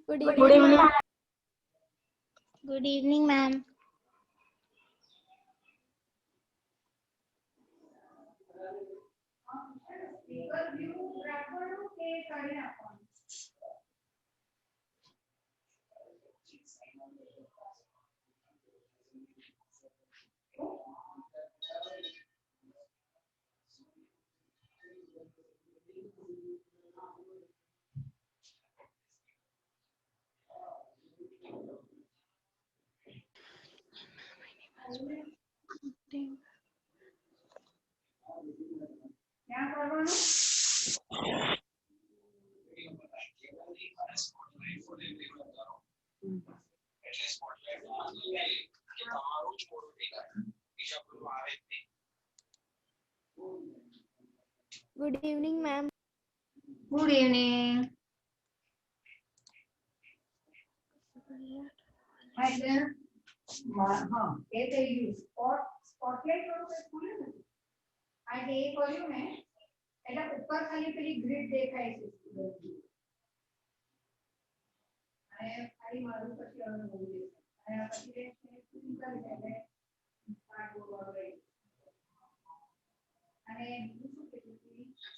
Good Good evening. evening. Good evening, ma'am. Good evening, ma'am. Good evening. એ થઈ ગયું spotlight વાળું કંઈક ખુલ્યું ને આ જે એ કર્યું ને એટલે ઉપર ખાલી પેલી ગ્રીડ દેખાય છે અને ખાલી મારું પછી હવે બહુ દેખાય અને પછી તે કરી જાય એટલે કાર્ડબોર્ડ વાળું રહી અને બીજું શું કીધું હતી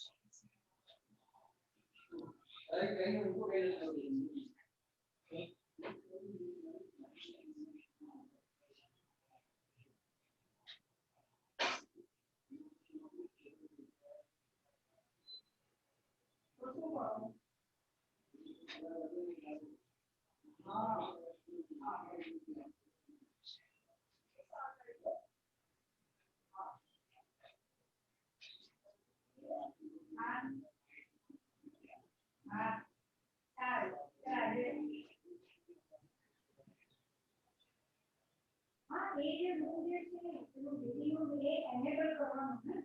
એ જે રૂમ જે છે એનું વિડિયો એ એનેબલ કરવાનું છે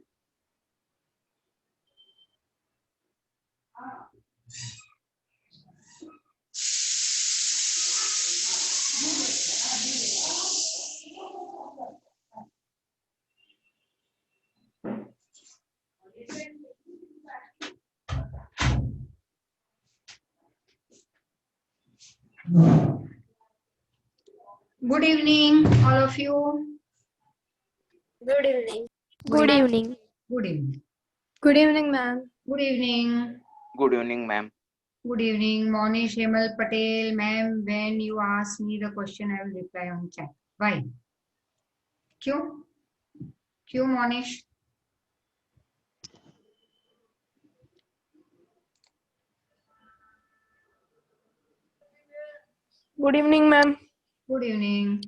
હા Good evening, all of you. Good evening. Good evening. Good evening. Good evening, ma'am. Good evening. Good evening, ma'am. Good evening, Monish Hemal Patel. Ma'am, when you ask me the question, I will reply on chat. Why? क्यों? क्यों, Monish? Good evening, ma'am. Good evening.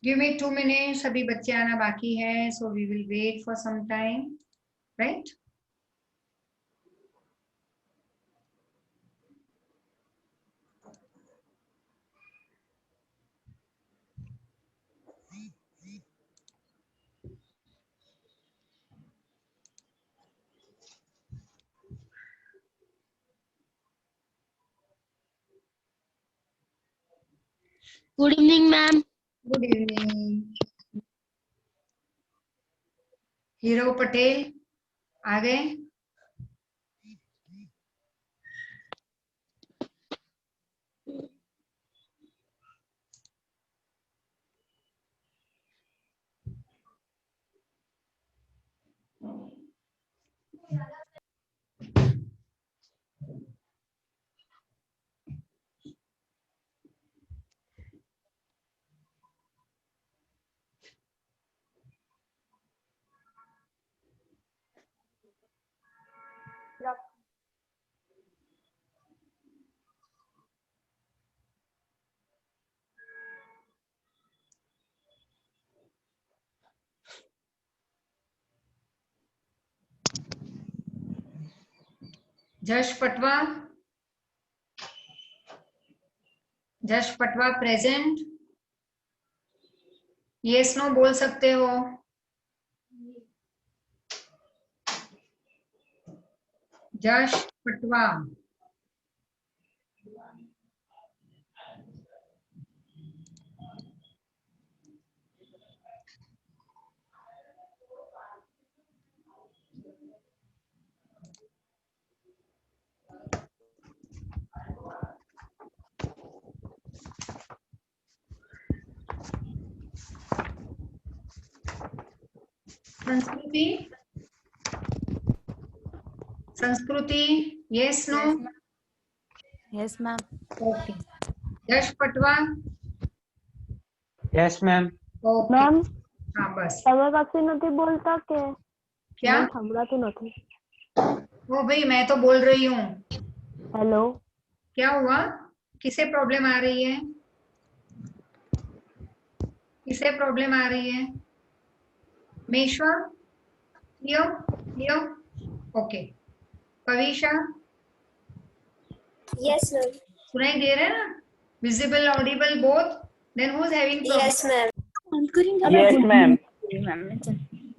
Give me 2 minutes. अभी बच्चे आना बाकी है, so we will wait for some time, right? Good evening, ma'am. Good evening. Hiro Patel आ गए? Jash Patwa present yes no बोल सकते हो जश Patwa Sanskriti? Sanskriti? Yes, no? Yes, ma'am. Okay. Yash Patwa? Yes ma'am. Okay. Ma'am हाँ बस. તમે કશું નથી બોલતા કે क्या? મને સંભળાતું નથી. ओ भाई मैं तो बोल रही हूँ. હેલો. क्या हुआ? किसे प्रॉब्लम आ रही है? किसे प्रॉब्लम आ रही है? मेश्वा? लियो? लियो? ओके. कविशा? Yes, ma'am. सुनाई दे रहा है ना? Visible, audible, both? Then who's having problem? Yes, ma'am. Yes ma'am.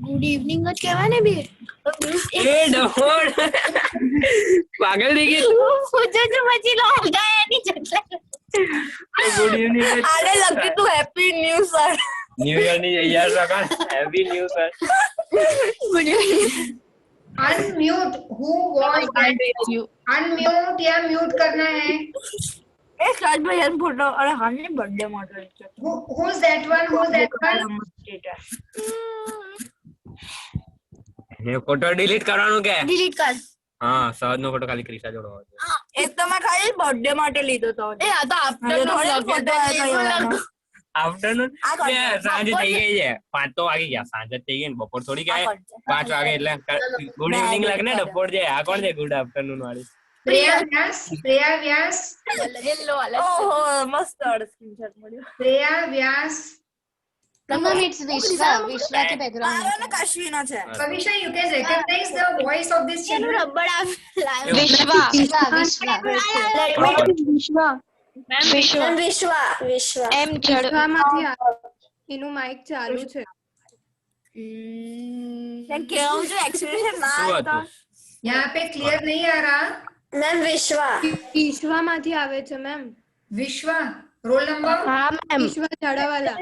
Good evening જ કહેવાય ને બી. એ ડોડ પાગલ થઈ ગઈ તું. પૂછે છે પછી લોગા એની જગ્યા. Good evening. આલે લખી તું happy new sir. New year ની યાર સકા happy new year. Good evening. Unmute. Who was that? Unmute या mute करना है? એ સાજ ભાઈ એન ફોટો અરે હાની બર્થડે માટે છે. Who's that one? Who's that one? A photo delete કરવાનું કે? ડિલીટ કર. હા સહજ નો ફોટો ખાલી ક્રિશા જોડો. એક તો મેં ખાલી બર્થડે માટે લીધો તો. એ આ તો આફ્ટરનૂન ફોટો આવ્યો. આફ્ટરનૂન સાંજ થઈ ગઈ છે 5 તો વાગી ગયા. સાંજ જ થઈ ગઈ ને બપોર થોડી ગયા 5 વાગે એટલે ગુડ ઇવનિંગ લખને ડપોર છે. આ કોણ છે ગુડ આફ્ટરનૂન વાળી? प्रिया व्यास. प्रिया व्यास. હેલો ઓહો મસ્ત સ્ક્રીનશોટ મળ્યો. प्रिया व्यास. Ma'am, it's Vishwa. Vishwa के background. મારો ને કશ્મીનો છે. Kavisha, you can recognize the voice of this એનું children. રબડ આ Vishwa. Vishwa. વિશ્વા Vishwa. વિશ્વા વિશ્વા M જડ. એનું માઇક ચાલુ છે. કેવું છે એક્સપ્રેશન ના શું આવતા. હતું? यहाँ पे क्लियर नहीं आ रहा. મેમ વિશ્વા વિશ્વામાંથી આવે છે મેમ. विश्वा. Roll number. હા મેમ વિશ્વા જાડાવાલા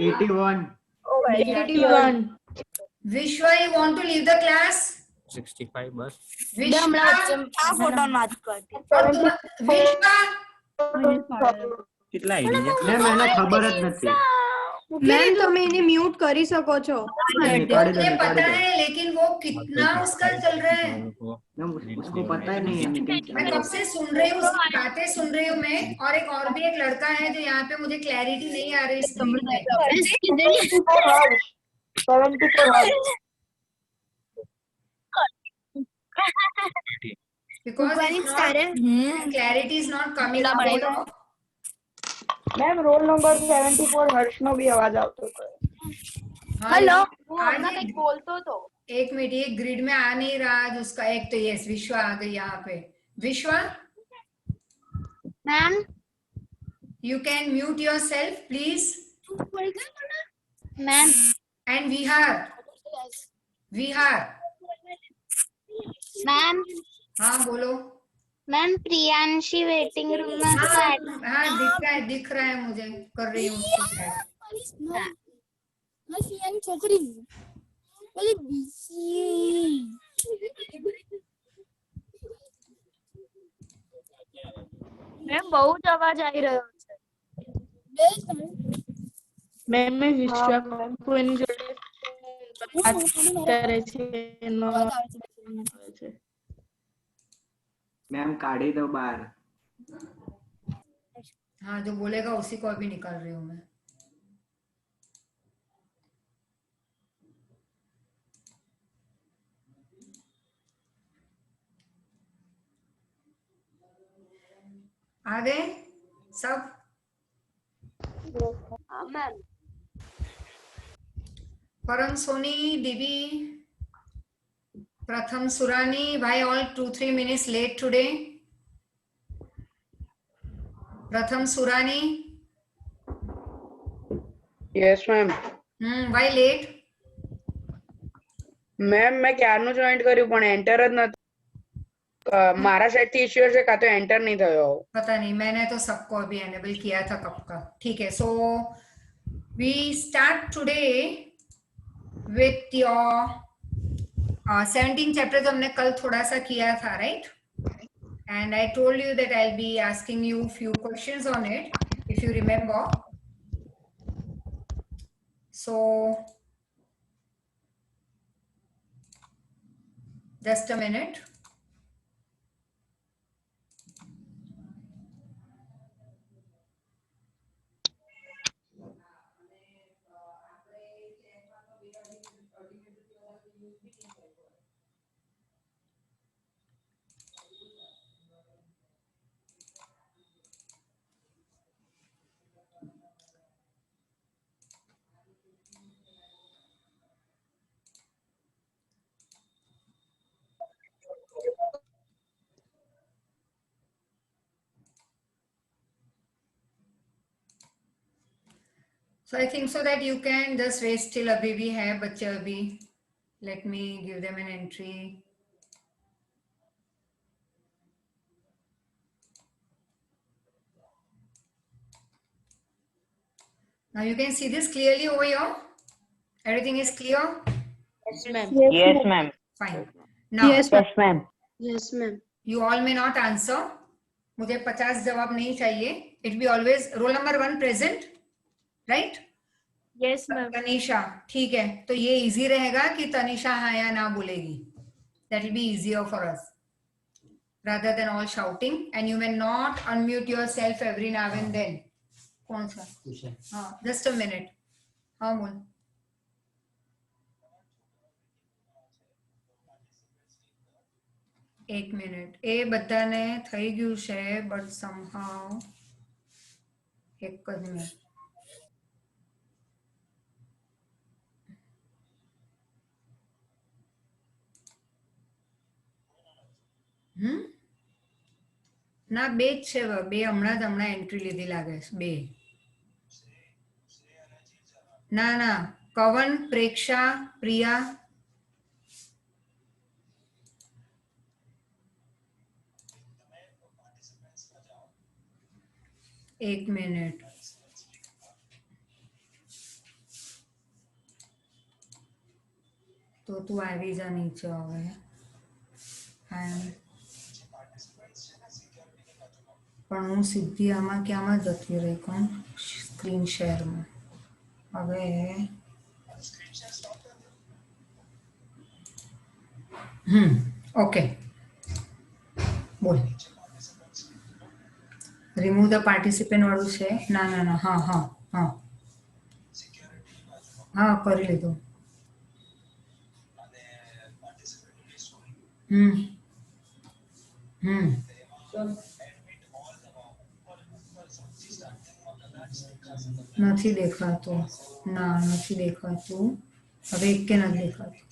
81. 81. विश्वा, you want to leave the class? 65 બસ. विश्वा. આ ફોટો વાત કરતી. विश्वा. કેટલા આઈડી છે? મેમ એને ખબર જ નથી. મેમ તમે એને મ્યુટ કરી શકો છો. निकाल दो, मुझे निकाल पता दो. है लेकिन वो कितना उसका चल रहा है. मैम उसको पता ही नहीं है मीटिंग मैं चल कब से सुन रही हूँ, उसकी बातें सुन रही हूँ मैं. और भी एक लड़का है जो यहाँ पे मुझे क्लैरिटी नहीं आ रही स्क्रीन पे. Because it's not, clarity is not coming out. Ma'am roll number 74 હર્ષનો બી અવાજ આવતો હતો. हेलो. કંઈક બોલતો હતો. एक मिनट, ये ग्रिड में आ नहीं रहा आज उसका. एक तो यस विश्वा आ गई यहाँ पे. विश्वा, Ma'am. you can mute yourself please. Ma'am. And Vihar. Vihar. Ma'am. हाँ बोलो. Ma'am, प्रियांशी वेटिंग रूम में हाँ बैठ. हाँ दिख रहा है मुझे. कर रही हूँ उसको chat. મેમ બહુ જ અવાજ આવી રહ્યો છે. મેમ મે વિશ્વા કોઈની જોડે વાત કરે છે એનો આવે છે. मैम काढ़ी दो बाहर. हाँ जो बोलेगा उसी को अभी निकाल रही हूँ मैं. आ गए सब. परम सोनी, दीदी, प्रथम सुरानी, भाई all 2-3 minutes late today. Pratham Surani. Yes ma'am. why late? Ma'am મેં ક્યારનું જોઈન્ટ કર્યું પણ એન્ટર જ નતું. મારા સાઈડ થી ઇશ્યુ હશે કાં તો એન્ટર નહીં થયો. पता नहीं, मैंने तो सबको अभी एनेबल किया था कब का. ठीक है, so we start today with your 17 chapter. जो हमने कल थोड़ा सा किया था, right? And I told you that I will be asking you few questions on it if you remember. So Just a minute. So I think so that you can just wait till अभी भी है बच्चे अभी. Let me give them an entry. Now you can see this clearly over here. Everything is clear? Yes, ma'am. Yes, ma'am. Fine. Now Yes, ma'am. Yes, ma'am. you all may not answer. मुझे 50 जवाब नहीं चाहिए. It be always roll number 1 present, right? Yes, ma'am. Tanisha, ठीक है. तो ये easy रहेगा कि तनीषा हाँ या ना बोलेगी. That will be easier for us rather than all shouting. And you may not unmute yourself every now and then. कौन सा? हाँ, just a minute. हाँ बोल. एक मिनिट. એ બધાને થઈ ગયું છે but somehow એક જ મિનિટ. ના બે જ છે બે હમણાં એન્ટ્રી લીધી લાગે છે બે. ના ના કવન, પ્રેક્ષા, પ્રિયા. एक मिनट. तो तू આવી જા નીચે હવે. પણ હું સીધી આમાં ક્યાંમાં જતી રહી કોણ સ્ક્રીન શેરમાં હવે ઓકે બોલ. remove the participant વાળું છે. ના ના ના હા હા હા હા કરી લીધું. નથી દેખાતું. ના નથી દેખાતું. હવે એક કે નથી દેખાતું.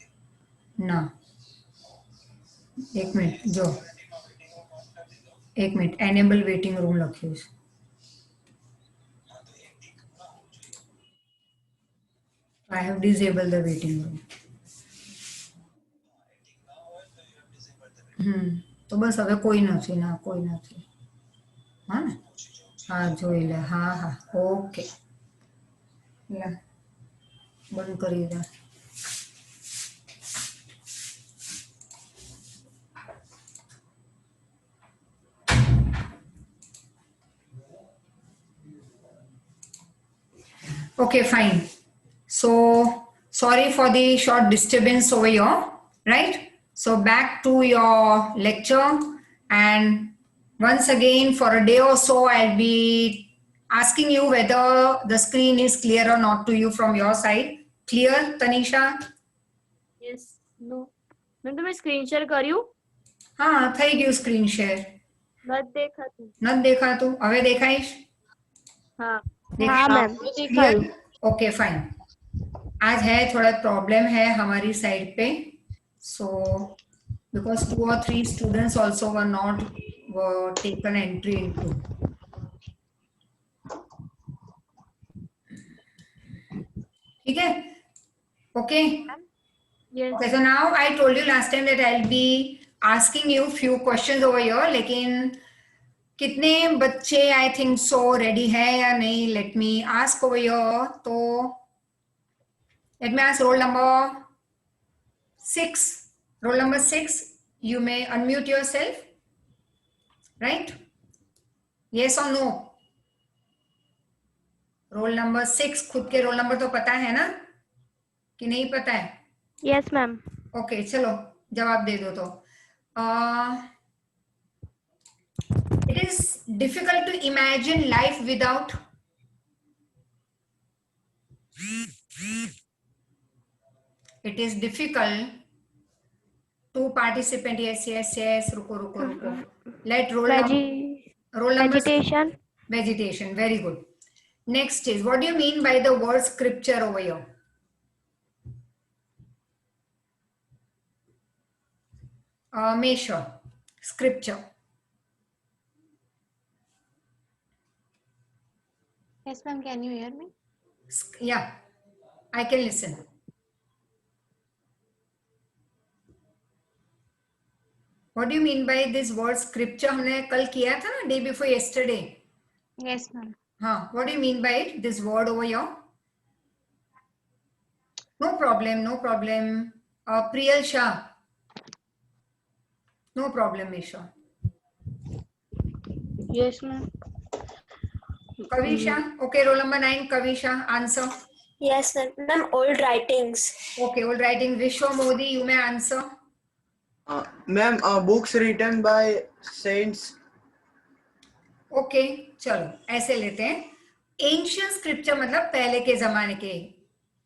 ના એક મિનિટ જો એક મિનિટ એનેબલ વેઇટિંગ રૂમ લખ્યું છે. I have disabled the waiting room. તો બસ હવે કોઈ નથી. ના કોઈ નથી. હા ને હા જોઈ લે. હા હા ઓકે લે બંધ કરી દે. Okay, fine. So, sorry for the short disturbance over here, right? So, back to your lecture. And once again, for a day or so, I'll be asking you whether the screen is clear or not to you from your side. Clear, Tanisha? Yes. No. મેં તમે screen share કર્યું? હા, થઈ ગયું screen share. નથી દેખાતું. નથી દેખાતું? હવે દેખાઈશ? હા. हाँ मैम. क्लियर. Okay fine. आज है थोड़ा प्रॉब्लम है हमारी साइड पे. So because 2 or 3 students also were not taken entry into. ठीक है? Okay. Yes. Okay. So now I told you last time that I'll be asking you few questions over here. लेकिन कितने बच्चे I think so ready है या नहीं. Let me ask over your. तो let me ask roll number 6. Roll number 6 you may unmute yourself, right? Yes और no? Roll number 6 खुद के रोल नंबर तो पता है ना कि नहीं पता है? Yes, ma'am. ओके चलो जवाब दे दो तो it is difficult to imagine life without it is difficult to participate. Yes, रुको let roll number Vegetation. vegetation, very good. Next is, what do you mean by the word scripture over here? Mesha, scripture. Yes, ma'am. Can you hear me? Yeah, I can listen. What do you mean by this word scripture? हमने कल किया था ना, day before yesterday. Yes, ma'am. हाँ, what do you mean by it? This word over here? No problem. Priyal Shah. No problem, Mesha. Yes, ma'am. Kavisha. Okay, roll number 9. Kavisha, answer. Yes, ma'am. Old writings. Okay, old writing. Vishwa Modi, you may answer. Ma'am, books written by saints. Okay, चलो ऐसे लेते हैं. Ancient scripture मतलब पहले के जमाने के.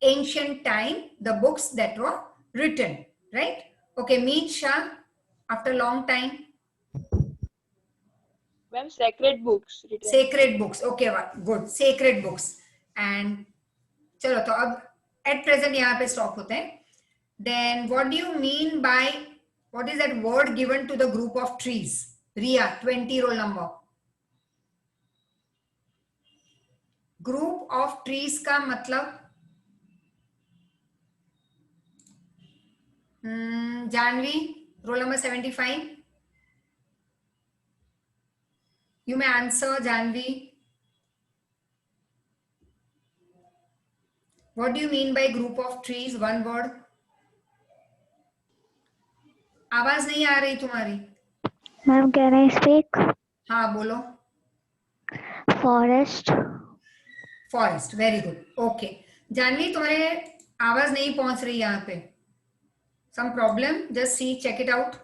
Ancient time, the books that were written, right? Okay, Meet Shah, after long time. Ma'am, sacred books. Sacred books. Okay, good. Sacred books. And चलो तो अब at present यहाँ पे stop होते हैं. Then what do you mean by, what is that word given to the group of trees? Ria, 20 roll number. Group of trees का मतलब Janvi, roll number 75. You may answer, Janvi. What do you mean by group of trees? One word. आवाज नहीं आ रही तुम्हारी. Ma'am, can I speak? हाँ बोलो. Forest. Forest, very good. Okay. Janvi तुम्हारे आवाज नहीं पहुंच रही यहाँ पे. Some problem? Just see, check it out.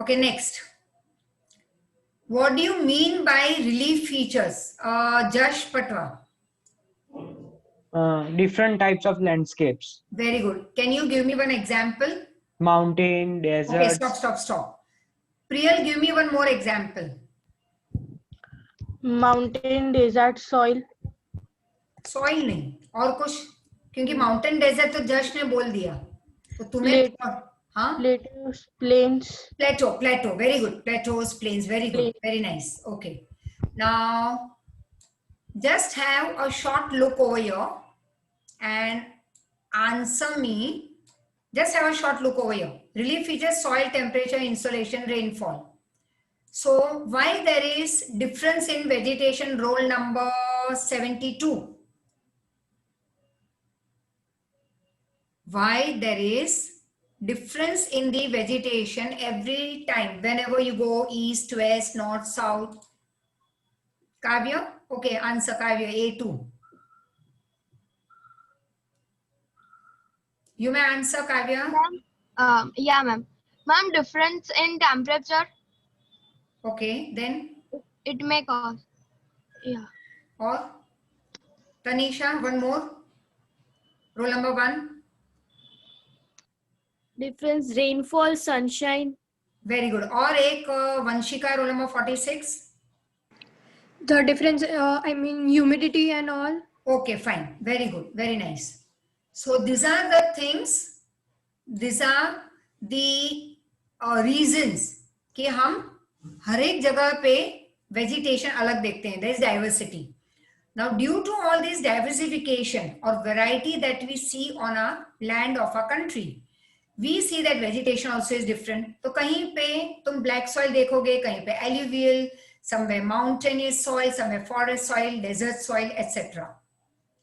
Okay, next. What do you mean by relief features? Jash Patwa. Different types of landscapes. Very good. Can you give me one example? Mountain, desert. Okay, stop. Priyal, give me one more example. Mountain, desert, soil. Soil नहीं और कुछ, क्योंकि mountain desert तो जश ने बोल दिया, तो तुम्हें हाँ Plateaus, plains. Plateau, very good. Plateaus, plains, very good, very nice. Okay, now just have a short look over here and answer me. Just have a short look over here. Relief features: soil, temperature, insolation, rainfall. So why there is difference in vegetation? Roll number 72. Why there is difference in the vegetation every time whenever you go east, west, north, south? Kavya? Okay, answer Kavya, A2. You may answer, Kavya. Yeah, ma'am. Ma'am, difference in temperature. Okay, then? It may cause. Yeah. Or? Tanisha, one more. Roll number 1. Difference, rainfall, sunshine. Very good. और एक Vanshika, roll number 46. The difference, I mean humidity and all. Okay, fine. Very good. Very nice. So these are the things, these are the reasons कि हम हर एक जगह पे vegetation अलग देखते हैं. There is diversity. Now, due to all this diversification or variety that we see on a land of a country, we see that vegetation also is different. तो कहीं पे तुम black soil देखोगे, कहीं पे alluvial, somewhere mountainous soil, somewhere forest soil, desert soil, etc.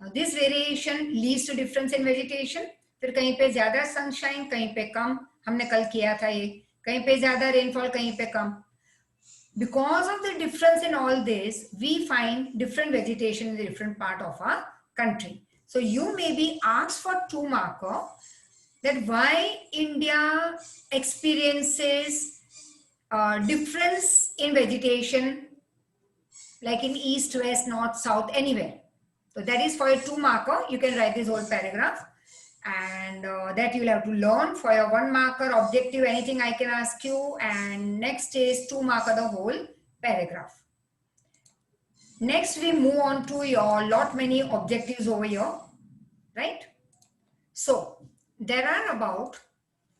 Now, this variation leads to difference in vegetation. फिर कहीं पे ज्यादा sunshine, कहीं पे कम. हमने कल किया था ये. कहीं पे ज्यादा rainfall, कहीं पे कम. Because of the difference in all this, we find different vegetation in the different part of our country. So you may be asked for 2 marker that why India experiences difference in vegetation, like in east, west, north, south, anywhere. So that is for a 2 marker. You can write this whole paragraph, and that you'll have to learn for your 1 marker objective. Anything I can ask you, and next is 2 marker the whole paragraph. Next we move on to your lot many objectives over here, right? So there are about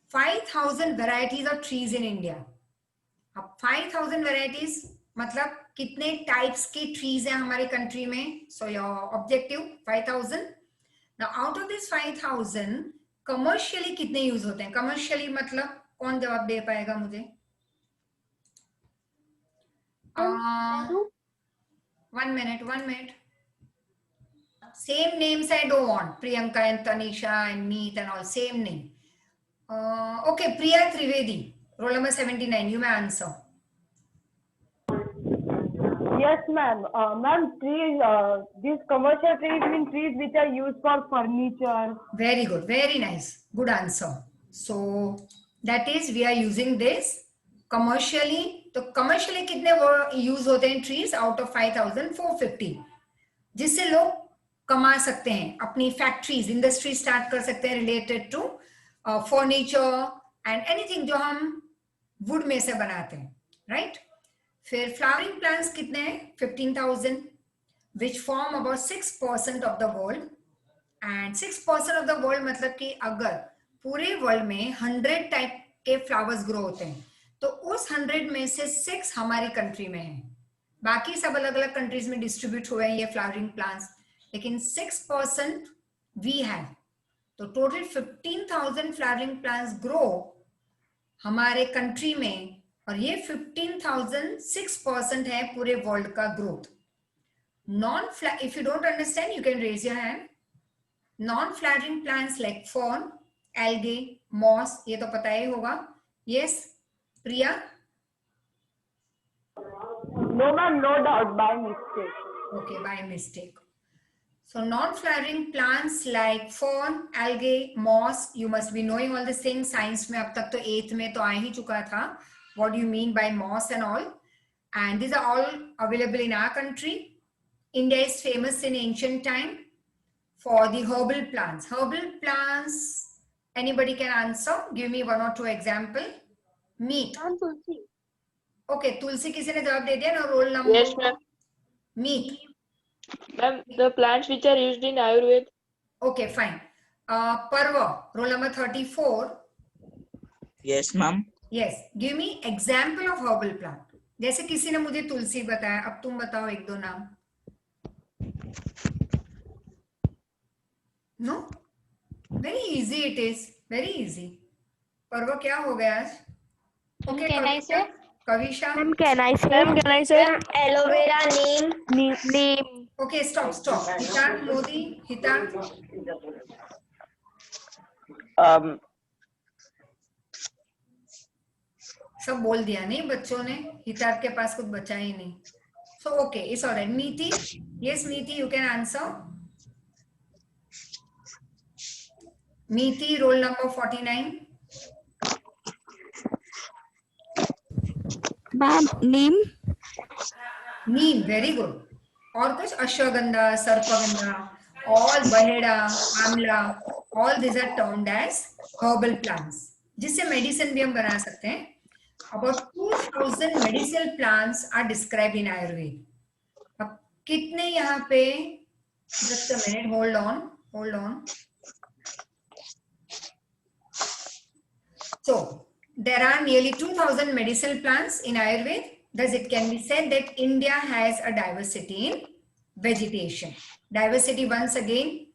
5,000 varieties of trees in India. अब 5,000 varieties मतलब कितने types के trees हैं हमारे country में? So your objective 5,000. Now out of this 5,000 commercially कितने use होते हैं? कमर्शियली मतलब कौन जवाब दे पाएगा मुझे? 1 minute. Same names I don't want. Priyanka and Tanisha and Meet and all same name. Okay, Priya Trivedi, roll number 79. You may answer. Yes, ma'am. Ma'am, trees, these commercial trees mean trees which are used for furniture. Very good. Very nice. Good answer. So that is we are using this commercially. तो commercially कितने use होते हैं trees out of 5,000? 450, जिससे लोग कमा सकते हैं, अपनी फैक्ट्रीज इंडस्ट्री स्टार्ट कर सकते हैं related to furniture and anything जो हम वुड में से बनाते हैं, राइट? फिर फ्लावरिंग प्लांट्स कितने हैं? 15,000, which form about 6% of the world. And 6% of the world मतलब कि अगर पूरे वर्ल्ड में 100 टाइप के फ्लावर्स ग्रो होते हैं तो उस 100 में से 6 हमारी कंट्री में है. बाकी सब अलग अलग कंट्रीज में डिस्ट्रीब्यूट हुए हैं ये फ्लावरिंग प्लांट्स, लेकिन 6% वी हैव. तो टोटल 15,000 फ्लावरिंग प्लांट्स ग्रो हमारे कंट्री में, और ये 15,000 6% है पूरे वर्ल्ड का growth. If you don't understand you can raise your hand. Non flowering plants like fern, algae, moss, ये तो पता ही होगा. Yes Priya? No, ma'am, no doubt, by mistake. Okay, by mistake. So non-flowering plants like fern, algae, moss, you must be knowing all these things. Science में अब तक तो 8th में तो आ ही चुका था. What do you mean by moss and all? And these are all available in our country. India is famous in ancient time for the herbal plants. Herbal plants, anybody can answer? Give me 1 or 2 example. Meat. Okay, tulsi किसी ने जवाब दे दिया ना? Roll number. Yes, ma'am. Meat. Ma'am, the plants which are used in Ayurveda. Okay, fine. Parva, roll number 34. Yes, ma'am. Yes, give me example of herbal plant. जैसे किसी ने मुझे तुलसी बताया, अब तुम बताओ 1-2 नाम. No? Very easy it is. Very easy. Parva क्या हो गया आज? Okay, Can I say? Kavisha. Ma'am, can I say? Aloe vera, neem. Okay, stop. Hitat, Modi, Hitat. सब बोल दिया नहीं बच्चों ने, हितात के पास कुछ बचा ही नहीं. So okay, it's alright. Meeti, yes, Meeti, you can answer. Meeti, roll number 49. Ma'am, neem. Neem, very good. और कुछ? Ashwagandha, sarpagandha, all baheda, amla, all these are termed as herbal plants, जिससे मेडिसिन भी हम बना सकते हैं. About 2,000 medicinal plants are described in Ayurveda. अब कितने यहाँ पे? Just a minute, hold on. So there are nearly 2,000 medicinal plants in Ayurveda. Thus it can be said that India has a diversity in vegetation. Diversity, once again,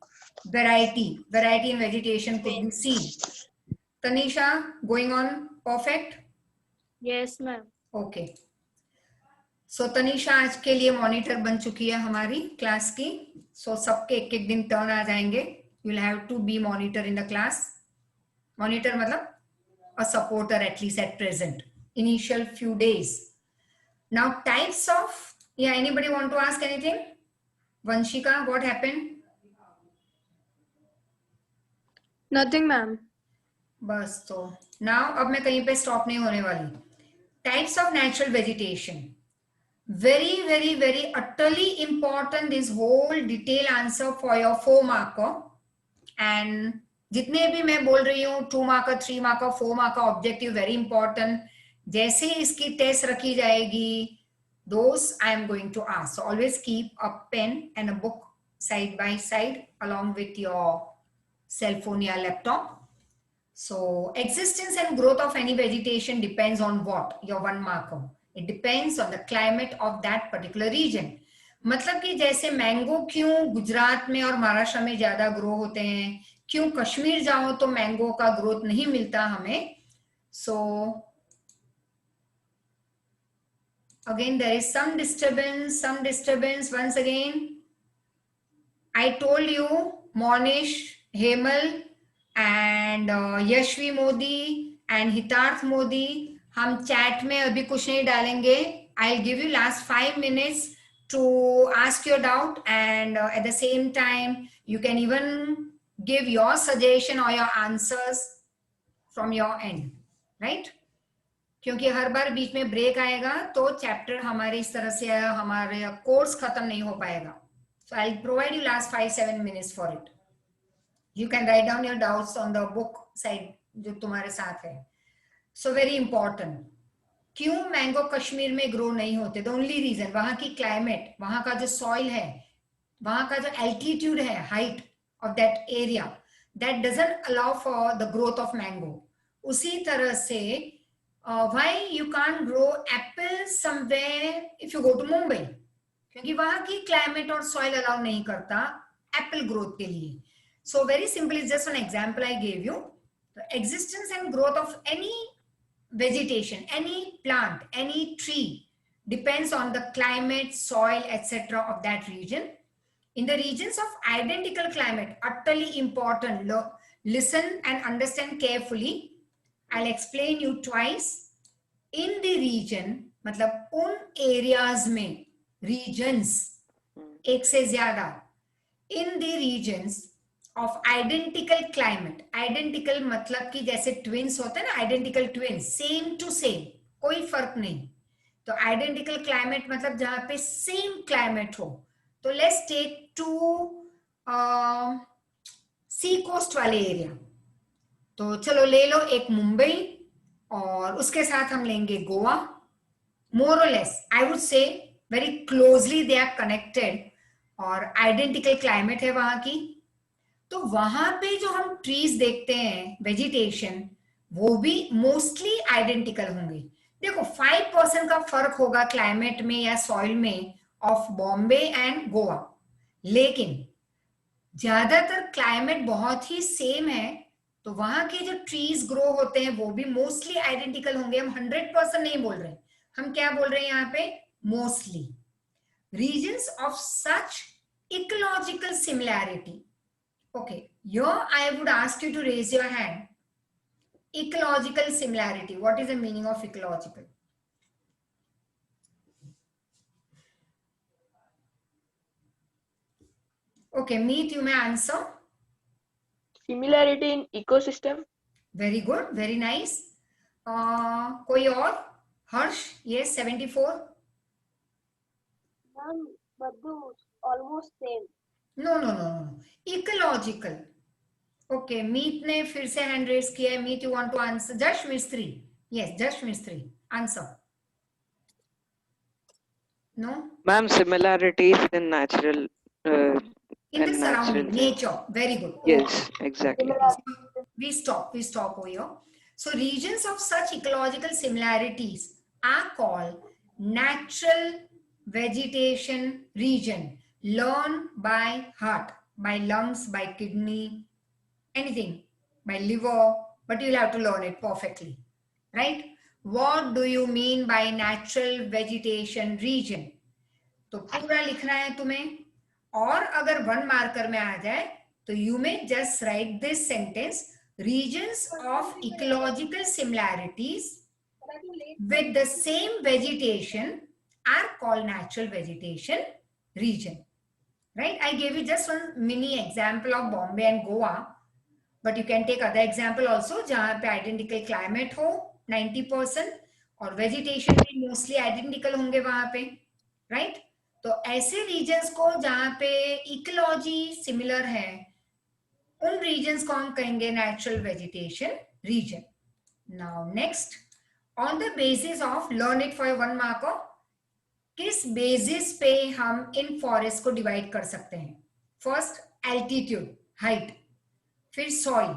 variety in vegetation could be seen. Tanisha, going on perfect? Yes, ma'am. Okay. So Tanisha आज के लिए monitor बन चुकी है हमारी class की. So सबके एक दिन टर्न आ जाएंगे. You will have to be monitor in the class. Monitor मतलब a supporter at least at present. Initial few days. Now types of, yeah, anybody want to ask anything? Vanshika, what happened? Nothing, ma'am. बस तो now अब मैं कहीं पे stop नहीं होने वाली. Types of natural vegetation. Very, very, very utterly important this whole detail answer for your 4 marker. And जितने भी मैं बोल रही हूँ 2 marker, 3 marker, 4 marker objective very important. जैसे इसकी टेस्ट रखी जाएगी, those I am going to ask. So always keep a pen and a book side by side along with your cell phone or laptop. So existence and growth of any vegetation depends on what? Your 1 marker. It depends on the climate of that particular region. मतलब कि जैसे mango क्यों गुजरात में और महाराष्ट्र में ज्यादा grow होते हैं, क्यों कश्मीर जाओ तो मैंगो का ग्रोथ नहीं मिलता हमें. So again there is some disturbance once again. I told you Monish, Hemal and Yashvi Modi and Hitarth Modi, हम चैट में अभी कुछ नहीं डालेंगे. I'll give you last 5 minutes to ask your doubt, and at the same time you can even give your suggestion or your answers from your end, right? क्योंकि हर बार बीच में break आएगा तो चैप्टर हमारे इस तरह से हमारे कोर्स खत्म नहीं हो पाएगा. So I'll provide you last 5-7 minutes for it. You can write down your doubts on the book side जो तुम्हारे साथ है. So very important. क्यों मैंगो कश्मीर में ग्रो नहीं होते? The only reason, वहां की क्लाइमेट, वहां का जो सॉइल है, वहां का जो एल्टीट्यूड है, height of that area, that doesn't allow for the growth of mango. उसी तरह से why you can't grow apple somewhere if you go to Mumbai? क्योंकि वहां की क्लाइमेट और सॉइल अलाउ नहीं करता एप्पल ग्रोथ के लिए. So very simply, just an example I gave you. The existence and growth of any vegetation, any plant, any tree depends on the climate, soil, etc. of that region. In the regions of identical climate, utterly important, listen and understand carefully. I'll explain you twice. In the region, मतलब उन areas में, regions, एक से ज़्यादा, in the regions of identical climate. Identical मतलब कि जैसे twins होते हैं ना, identical twins, same to same, कोई फर्क नहीं. तो identical climate मतलब जहाँ पे same climate हो. तो let's take 2 sea coast वाले area. तो चलो ले लो एक मुंबई और उसके साथ हम लेंगे Goa. More or less, I would say very closely they are connected और identical climate है वहाँ की. तो वहां पे जो हम ट्रीज देखते हैं वेजिटेशन, वो भी मोस्टली आइडेंटिकल होंगे. देखो 5% का फर्क होगा क्लाइमेट में या सॉइल में ऑफ बॉम्बे एंड गोवा, लेकिन ज्यादातर क्लाइमेट बहुत ही सेम है. तो वहां के जो ट्रीज ग्रो होते हैं वो भी मोस्टली आइडेंटिकल होंगे. हम 100% नहीं बोल रहे, हम क्या बोल रहे हैं यहाँ पे? Mostly. Reasons of such ecological similarity. Okay, here I would ask you to raise your hand. Ecological similarity. What is the meaning of ecological? Okay, Meet, you may answer. Similarity in ecosystem. Very good, very nice. कोई और? Harsh, yes, 74. Almost same. No. Ecological. Okay, Meet ने फिर से hand raise किया है. Meet, you want to answer? Jash Mistry. Yes, Jash Mistry. Answer. No? Ma'am, similarities in natural. In the surrounding, nature. Very good. Yes, exactly. We stop over here. So regions of such ecological similarities are called natural vegetation region. Learn by heart, by lungs, by kidney, anything, by liver, but you'll have to learn it perfectly, right? What do you mean by natural vegetation region? तो पूरा लिखना है तुम्हें. और अगर 1 marker में आ जाए तो you may just write this sentence: regions of ecological similarities with the same vegetation are called natural vegetation region. Right? I gave you just one mini example of Bombay and Goa, but you can take other example also जहां पे identical climate हो 90% और vegetation भी mostly identical होंगे वहां पे, right? तो ऐसे रीजन्स को जहां पे इकोलॉजी सिमिलर है उन रीजन्स को हम कहेंगे natural vegetation region. Now next, on the basis of learn it for 1 mark, किस बेसिस पे हम इन फॉरेस्ट को डिवाइड कर सकते हैं? फर्स्ट एल्टीट्यूड, हाइट, फिर soil,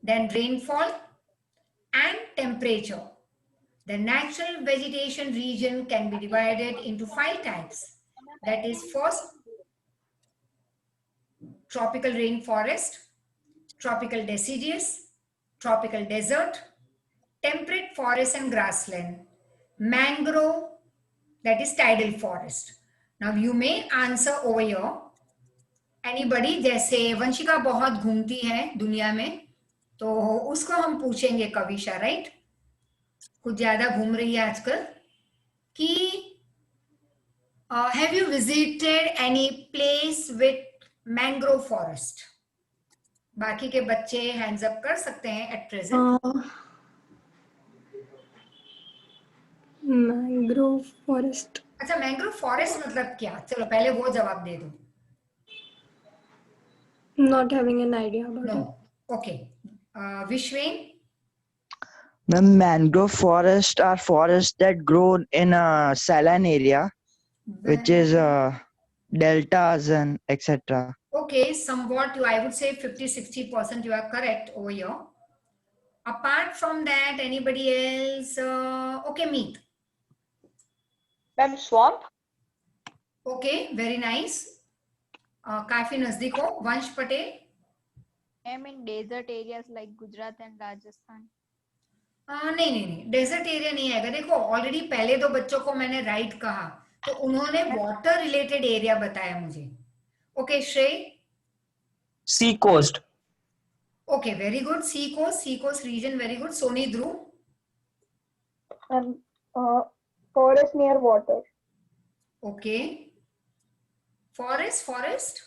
then rainfall and temperature. The natural vegetation region can be divided into 5 types. That is, first, tropical rainforest, tropical deciduous, tropical desert, temperate forest and grassland, mangrove, that is tidal forest. Now you may answer over here. Anybody? जैसे वंशिका बहुत घूमती है दुनिया में, तो उसको हम पूछेंगे कविशा, राइट? कुछ ज्यादा घूम रही है आजकल, कि have you visited any place with mangrove forest? बाकी के बच्चे हैंड्स अप कर सकते हैं एट प्रेजेंट. Mangrove forest. अच्छा, मैंग्रोव फॉरेस्ट मतलब क्या? चलो पहले वो जवाब दे दो. Not having an idea about it. Okay. Vishwen? Ma'am, mangrove forests are forests that grow in a saline area, which is deltas and etc. Okay, somewhat I would say 50-60% you are correct over here. Apart from that, anybody else? Okay, Meet. Ma'am, swamp. Okay, very nice. काफी नजदीक हो. वंश Patel? I'm in desert areas like Gujarat and Rajasthan. नहीं, desert area नहीं आएगा. देखो already पहले 2 बच्चों को मैंने राइट कहा, तो उन्होंने वाटर रिलेटेड एरिया बताया मुझे. Okay, Shrey? Sea coast. Okay, very good. Sea coast region, very good. Soni, Dhruv? Forest near water. Okay. Forest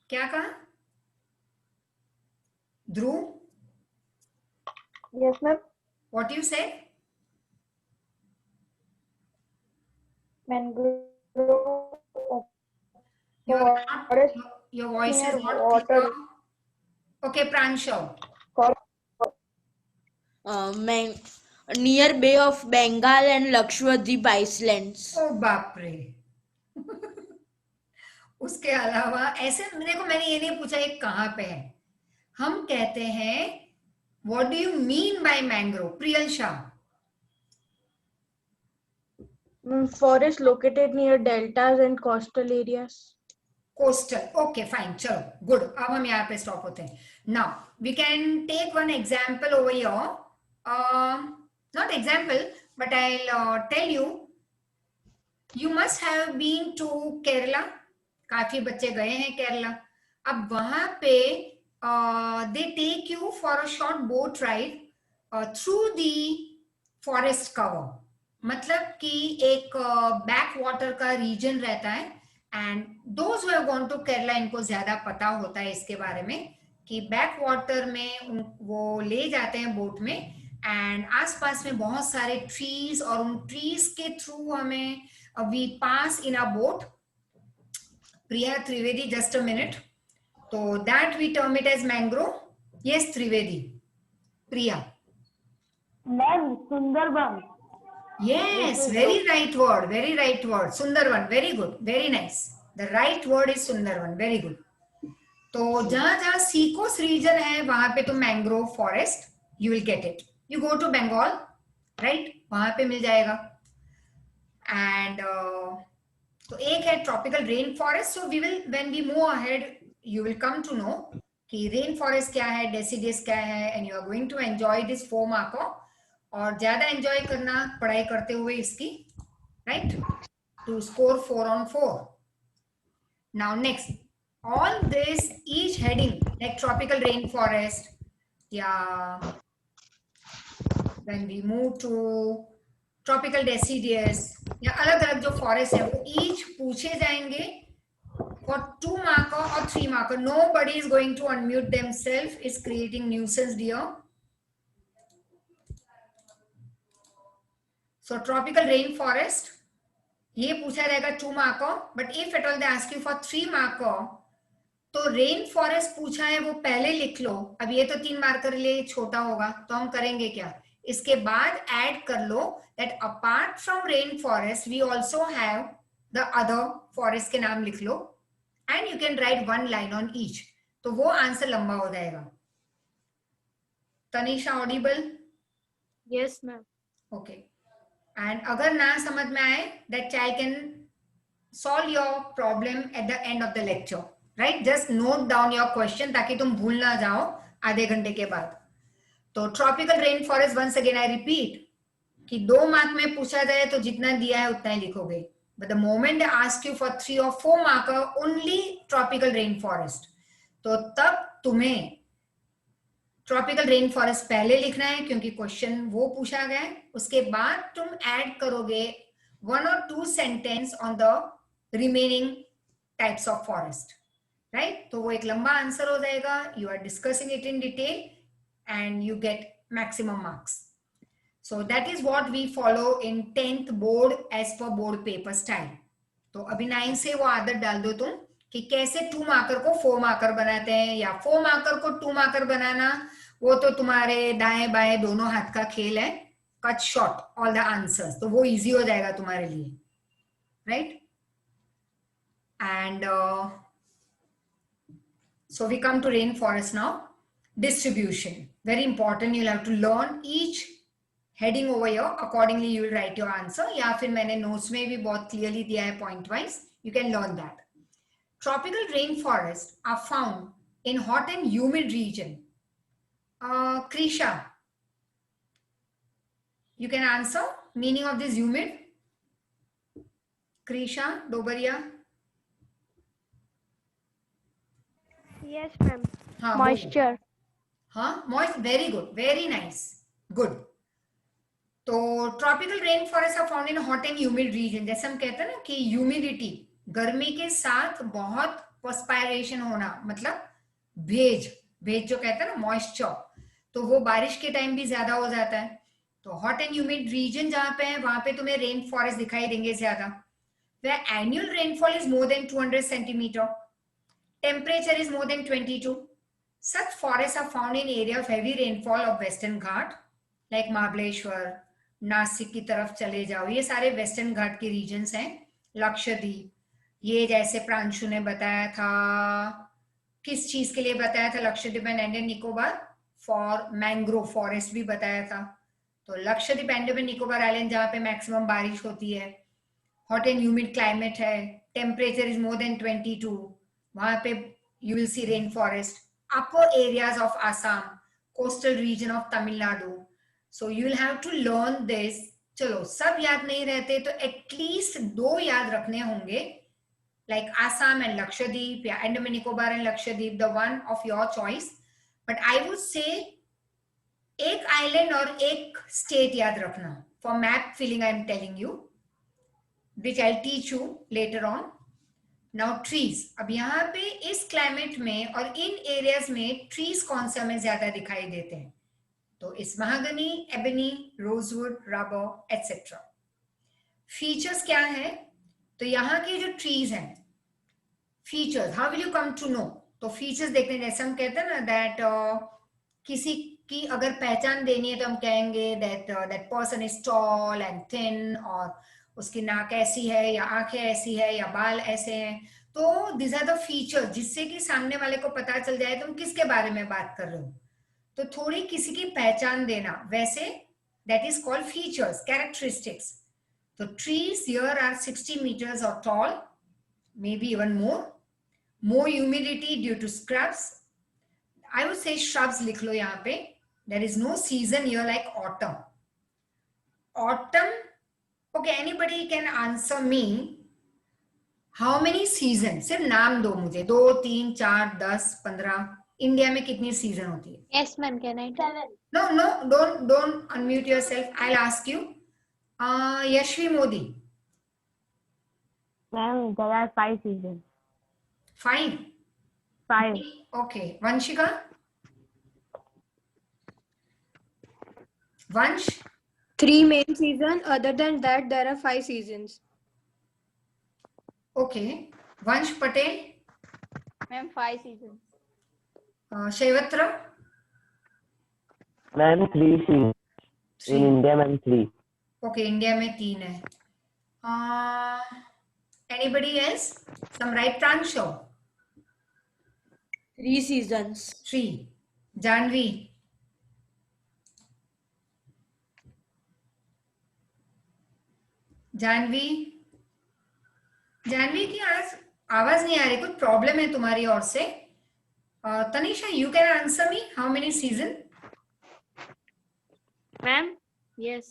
क्या कहा? ध्रुव? Yes, ma'am. What you said? Mangrove. Your voice is not water. clear. Okay, Pranshav. Near Bay of Bengal and Lakshadweep Islands. Oh बाप रे. उसके अलावा ऐसे देखो, मैंने ये नहीं पूछा ये कहाँ पे है. हम कहते हैं what do you mean by mangrove? Priyal Shah? Forest located near deltas and coastal areas. Coastal. Okay, fine. चलो, good. अब हम यहाँ पे stop होते हैं. Now we can take one example over here. Not example, but I'll tell you. You must have been to Kerala. काफी बच्चे गए हैं केरला. अब वहां पे they take you for a short boat ride through the forest cover. मतलब कि एक बैक वाटर का रीजन रहता है, and those who have gone to Kerala इनको ज्यादा पता होता है इसके बारे में कि बैक वाटर में वो ले जाते हैं बोट में, एंड आसपास में बहुत सारे ट्रीज, और उन ट्रीज के थ्रू हमें we pass in a boat. Priya Trivedi, just a minute. So that we term it as mangrove. Yes, Trivedi. Priya. Ma'am, Sundarban. Yes, very right word. Very right word. Sundarban. Very good. Very nice. The right word is Sundarban. Very good. तो जहाँ सी coast reason है वहां पे तो mangrove forest you will get it. You go to Bengal, right? वहां पे मिल जाएगा. And तो एक है tropical rain forest. So we will, when we move ahead, you will come to know कि रेन फॉरेस्ट क्या है, डेसिडियस क्या है, and you are going to enjoy this 4 marker. और ज्यादा एंजॉय करना पढ़ाई करते हुए इसकी, right? To score 4 on 4. Now next, all this each heading like tropical rainforest, yeah. When we move to tropical deciduous, या अलग अलग जो फॉरेस्ट है वो each पूछे जाएंगे for 2 marker और 3 marker. Nobody is going to unmute themselves. It's creating nuisance, dear. So tropical rainforest, ये पूछा रहेगा 2 marker, but if at all they ask you for 3 marker, तो रेन फॉरेस्ट पूछा है वो पहले लिख लो. अब ये तो 3 मार्कर लिए छोटा होगा, तो हम करेंगे क्या, इसके बाद ऐड कर लो that apart from rain forest we also have the other forest के नाम लिख लो and you can write 1 line on each. तो वो आंसर लंबा हो जाएगा. Tanisha audible? Yes ma'am. Okay. And अगर ना समझ में आए that child can solve your problem at the end of the lecture. Right, just note down your question ताकि तुम भूल ना जाओ आधे घंटे के बाद. तो tropical rain forest, once again I repeat कि 2 मार्क में पूछा जाए तो जितना दिया है उतना ही लिखोगे. But the moment they ask you for 3 or 4 marker only tropical rain forest, तो तब तुम्हें ट्रॉपिकल रेन फॉरेस्ट पहले लिखना है क्योंकि क्वेश्चन वो पूछा गया है. उसके बाद तुम ऐड करोगे 1 or 2 sentence on the remaining types of forest. Right, तो वो एक लंबा आंसर हो जाएगा. You are discussing it in detail and you get maximum marks. So that is what we follow in 10th board as per board paper style. तो अभी 9 से वो आदत डाल दो तुम कि कैसे 2 मार्कर को 4 मार्कर बनाते हैं, या 4 मार्कर को 2 मार्कर बनाना वो तो तुम्हारे दाएं बाएं दोनों हाथ का खेल है. Cut short all the answers, तो वो इजी हो जाएगा तुम्हारे लिए. Right, and so we come to rainforest now. Distribution, very important. You'll have to learn each heading over here. Accordingly you will write your answer, या फिर मैंने notes में भी बहुत clearly दिया है point wise. You can learn that. Tropical rainforests are found in hot and humid region. Krisha, you can answer meaning of this humid. Krisha Dobaria. Yes ma'am. Moisture. हाँ, moist, very good, very nice, good. तो tropical rain forest are found in hot and humid region. जैसे हम कहते हैं ना कि humidity, गर्मी के साथ बहुत पर्सपायरेशन होना, मतलब भेज जो कहते हैं ना मॉइस्चर, तो वो बारिश के टाइम भी ज्यादा हो जाता है. तो हॉट एंड ह्यूमिड रीजन जहां पे है वहां पे तुम्हें रेन फॉरेस्ट दिखाई देंगे ज्यादा. Where annual rainfall is more than 200 centimetre, temperature is more than 22. Such forests are found in area of heavy rainfall of Western Ghat, like Mahabaleshwar, Nashik की तरफ चले जाओ, ये सारे वेस्टर्न घाट के रीजन्स हैं. लक्षद्वीप, ये जैसे प्रांशु ने बताया था, किस चीज के लिए बताया था, Lakshadweep and Andaman Nicobar for mangrove forest भी बताया था. तो लक्षद्वीप अंडमान निकोबार आइलैंड जहाँ पे मैक्सिमम बारिश होती है, हॉट एंड ह्यूमिड क्लाइमेट है, टेम्परेचर इज मोर देन 22, वहां पे you will see rain forest. Upper areas of Assam, coastal region of Tamil Nadu. So you will have to learn this. चलो सब याद नहीं रहते तो एटलीस्ट 2 याद रखने होंगे, लाइक आसाम एंड लक्षद्वीप या Andaman Nicobar and Lakshadweep, the one of your choice. But I would say एक आइलैंड और एक स्टेट याद रखना for map filling. I am telling you which I teach you later on. Now trees, अब यहाँ पे इस क्लाइमेट में और इन एरियाज में ट्रीज कौन से हमें ज्यादा दिखाई देते हैं, तो इस mahogany, ebony, rosewood, rubber etcetera. Features क्या है, तो यहाँ के जो ट्रीज हैं, features, how will you come to know. तो फीचर्स देखने, जैसे हम कहते हैं ना दैट किसी की अगर पहचान देनी है तो हम कहेंगे that person is tall and thin, और उसकी नाक ऐसी है या आंखें ऐसी है या बाल ऐसे हैं. तो दिस आर द फीचर, जिससे कि सामने वाले को पता चल जाए तुम किसके बारे में बात कर रहे हो. तो थोड़ी किसी की पहचान देना, वैसे that is called features, characteristics. तो trees here are 60 meters or tall, maybe even more humidity due to scrubs. I would say shrubs लिख लो यहाँ पे. There is no season here like autumn. Okay, anybody can answer me how many seasons? सिर्फ नाम दो मुझे, 2, 3, 4, 10, 15. India में कितनी season होती है? Yes ma'am, can I tell? No, don't unmute yourself. I'll ask you. Yashvi Modi. Ma'am, there are 5 seasons. 5. 5. Okay. Vanshika? Vansh? 3 main season. Other than that, there are 5 seasons. Okay. Vansh Patel? Ma'am, 5 seasons. Shevatra? Ma'am 3 seasons. In India ma'am 3. Okay, India में 3 है. Anybody else? Some right Pranshu? 3 seasons. 3. Janvi? Janvi की आज आवाज नहीं आ रही, कुछ problem है तुम्हारी ओर से. Tanisha, you can answer me, how many season? Ma'am, yes.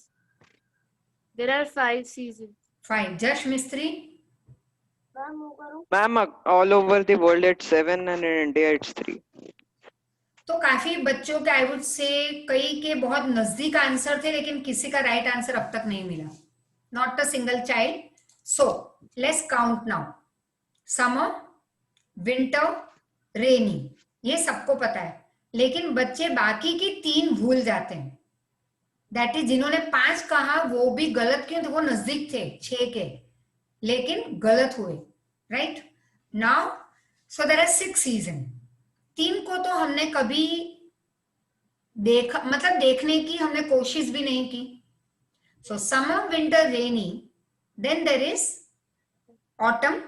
There are 5 seasons. 5. जश मिस्त्री? Ma'am, all over the world it's 7 and in India it's 3. तो काफी बच्चों के आई वुड से कई के बहुत नजदीक आंसर थे, लेकिन किसी का राइट आंसर अब तक नहीं मिला. Not a single child. So let's count now. Summer, winter, rainy, ये सबको पता है, लेकिन बच्चे बाकी की 3 भूल जाते हैं. दैट इज जिन्होंने 5 कहा वो भी गलत क्यों थे, वो नजदीक थे 6 के, लेकिन गलत हुए. Right now so there are 6 season. 3 को तो हमने कभी देखा, मतलब देखने की हमने कोशिश भी नहीं की. So summer, winter, rainy. Then there is autumn.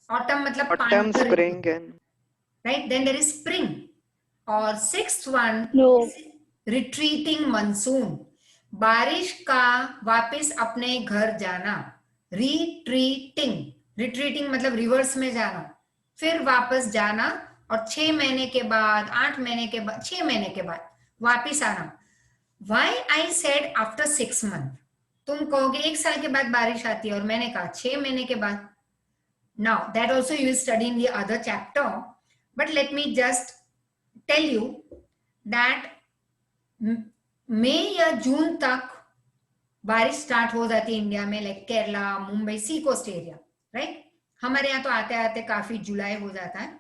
Autumn मतलब Autumn, spring and right. Then there is spring. और 6th one रिट्रीटिंग मानसून. बारिश का वापस अपने घर जाना. रिट्रीटिंग. रिट्रीटिंग मतलब रिवर्स में जाना, फिर वापस जाना, और 6 महीने के बाद, 8 महीने के बाद, 6 महीने के बाद वापस आना. Why I said after 6 months. तुम कहोगे 1 साल के बाद बारिश आती है, और मैंने कहा 6 महीने के बाद. Now that also you will study in the other chapter, but let me just tell you that मई या जून तक बारिश स्टार्ट हो जाती है इंडिया में, लाइक केरला, मुंबई, सी कोस्ट एरिया. राइट. हमारे यहाँ तो आते आते काफी जुलाई हो जाता है,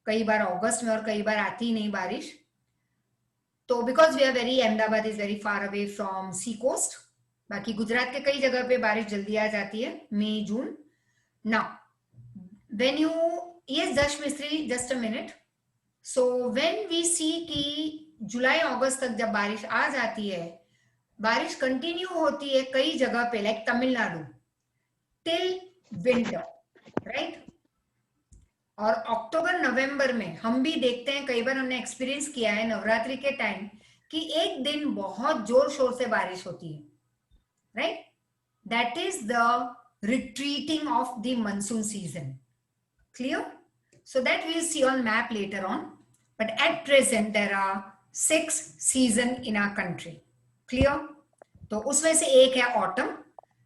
कई बार अगस्त में, और कई बार आती ही नहीं बारिश. तो because we are very, Ahmedabad is very far away from sea coast. बाकी गुजरात के कई जगह पे बारिश जल्दी आ जाती है, मई जून. Now when you, yes Dash Mistry, just a minute. So when we see कि जुलाई अगस्त तक जब बारिश आ जाती है, बारिश कंटिन्यू होती है कई जगह पे, like Tamil Nadu, till winter. Right. और अक्टूबर नवंबर में हम भी देखते हैं, कई बार हमने एक्सपीरियंस किया है नवरात्रि के टाइम, कि एक दिन बहुत जोर शोर से बारिश होती है. Right. That is the retreating of the monsoon season. Clear? So that we'll see on map later on. But at present there are 6 seasons in our country. Clear? तो उसमें से एक है autumn.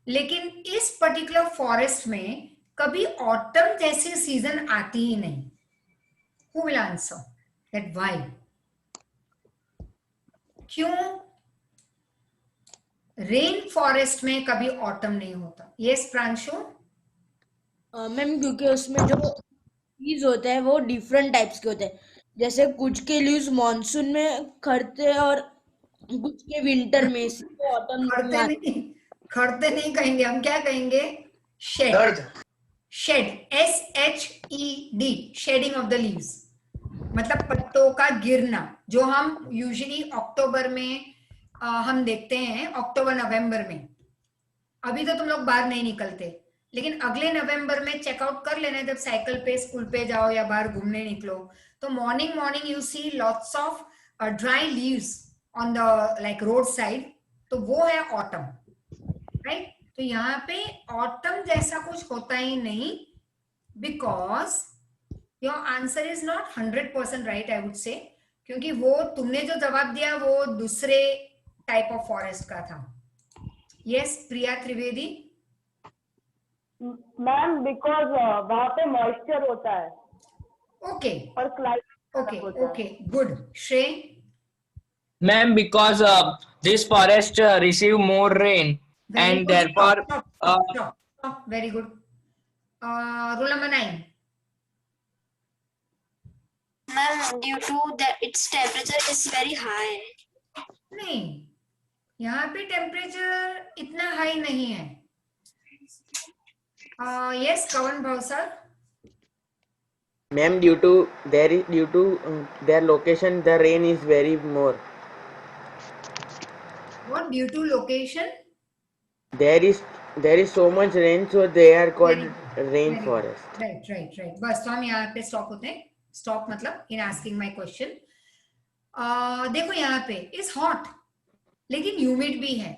लेकिन इस particular forest में कभी autumn जैसी season आती ही नहीं. Who will answer? That why? क्यों रेन फॉरेस्ट में कभी ऑटम नहीं होता? यस प्रांशु. मैम क्योंकि उसमें जो लीव्स होते हैं वो डिफरेंट टाइप्स के होते हैं. जैसे कुछ के लीव्स मॉनसून में खरते हैं और कुछ के विंटर में. ऑटम खरते नहीं कहेंगे हम, क्या कहेंगे? Shed. Shed, SHED, shedding of the leaves, मतलब पत्तों का गिरना, जो हम यूजुअली अक्टूबर में हम देखते हैं, अक्टूबर नवंबर में. अभी तो तुम लोग बाहर नहीं निकलते, लेकिन अगले नवंबर में चेकआउट कर लेना जब साइकिल पे स्कूल पे जाओ या बाहर घूमने निकलो, तो morning you see lots of dry leaves on the like road side. तो वो है ऑटम. राइट. तो यहाँ पे ऑटम जैसा कुछ होता ही नहीं, because your answer is not 100% right I would से, क्योंकि वो तुमने जो जवाब दिया वो दूसरे टाइप ऑफ फॉरेस्ट का था. Yes Priya Trivedi. Ma'am because वहाँ पे मॉइस्चर होता है. ओके. और climate. Okay good. Shrey. Ma'am because this forest receive more rain and therefore very good. Rule number 9. Ma'am due to that it's temperature is very high. नहीं, यहाँ पे टेम्परेचर इतना high नहीं है। यस कवन भाव sir. Ma'am, due to their location, the rain is very more. What due to location? There is so much rain, so they are called rainforest. Right. बस तो हम यहाँ पे स्टॉप होते हैं। स्टॉप मतलब इन आस्किंग माय क्वेश्चन। देखो यहाँ पे इज हॉट, लेकिन ह्यूमिड भी है,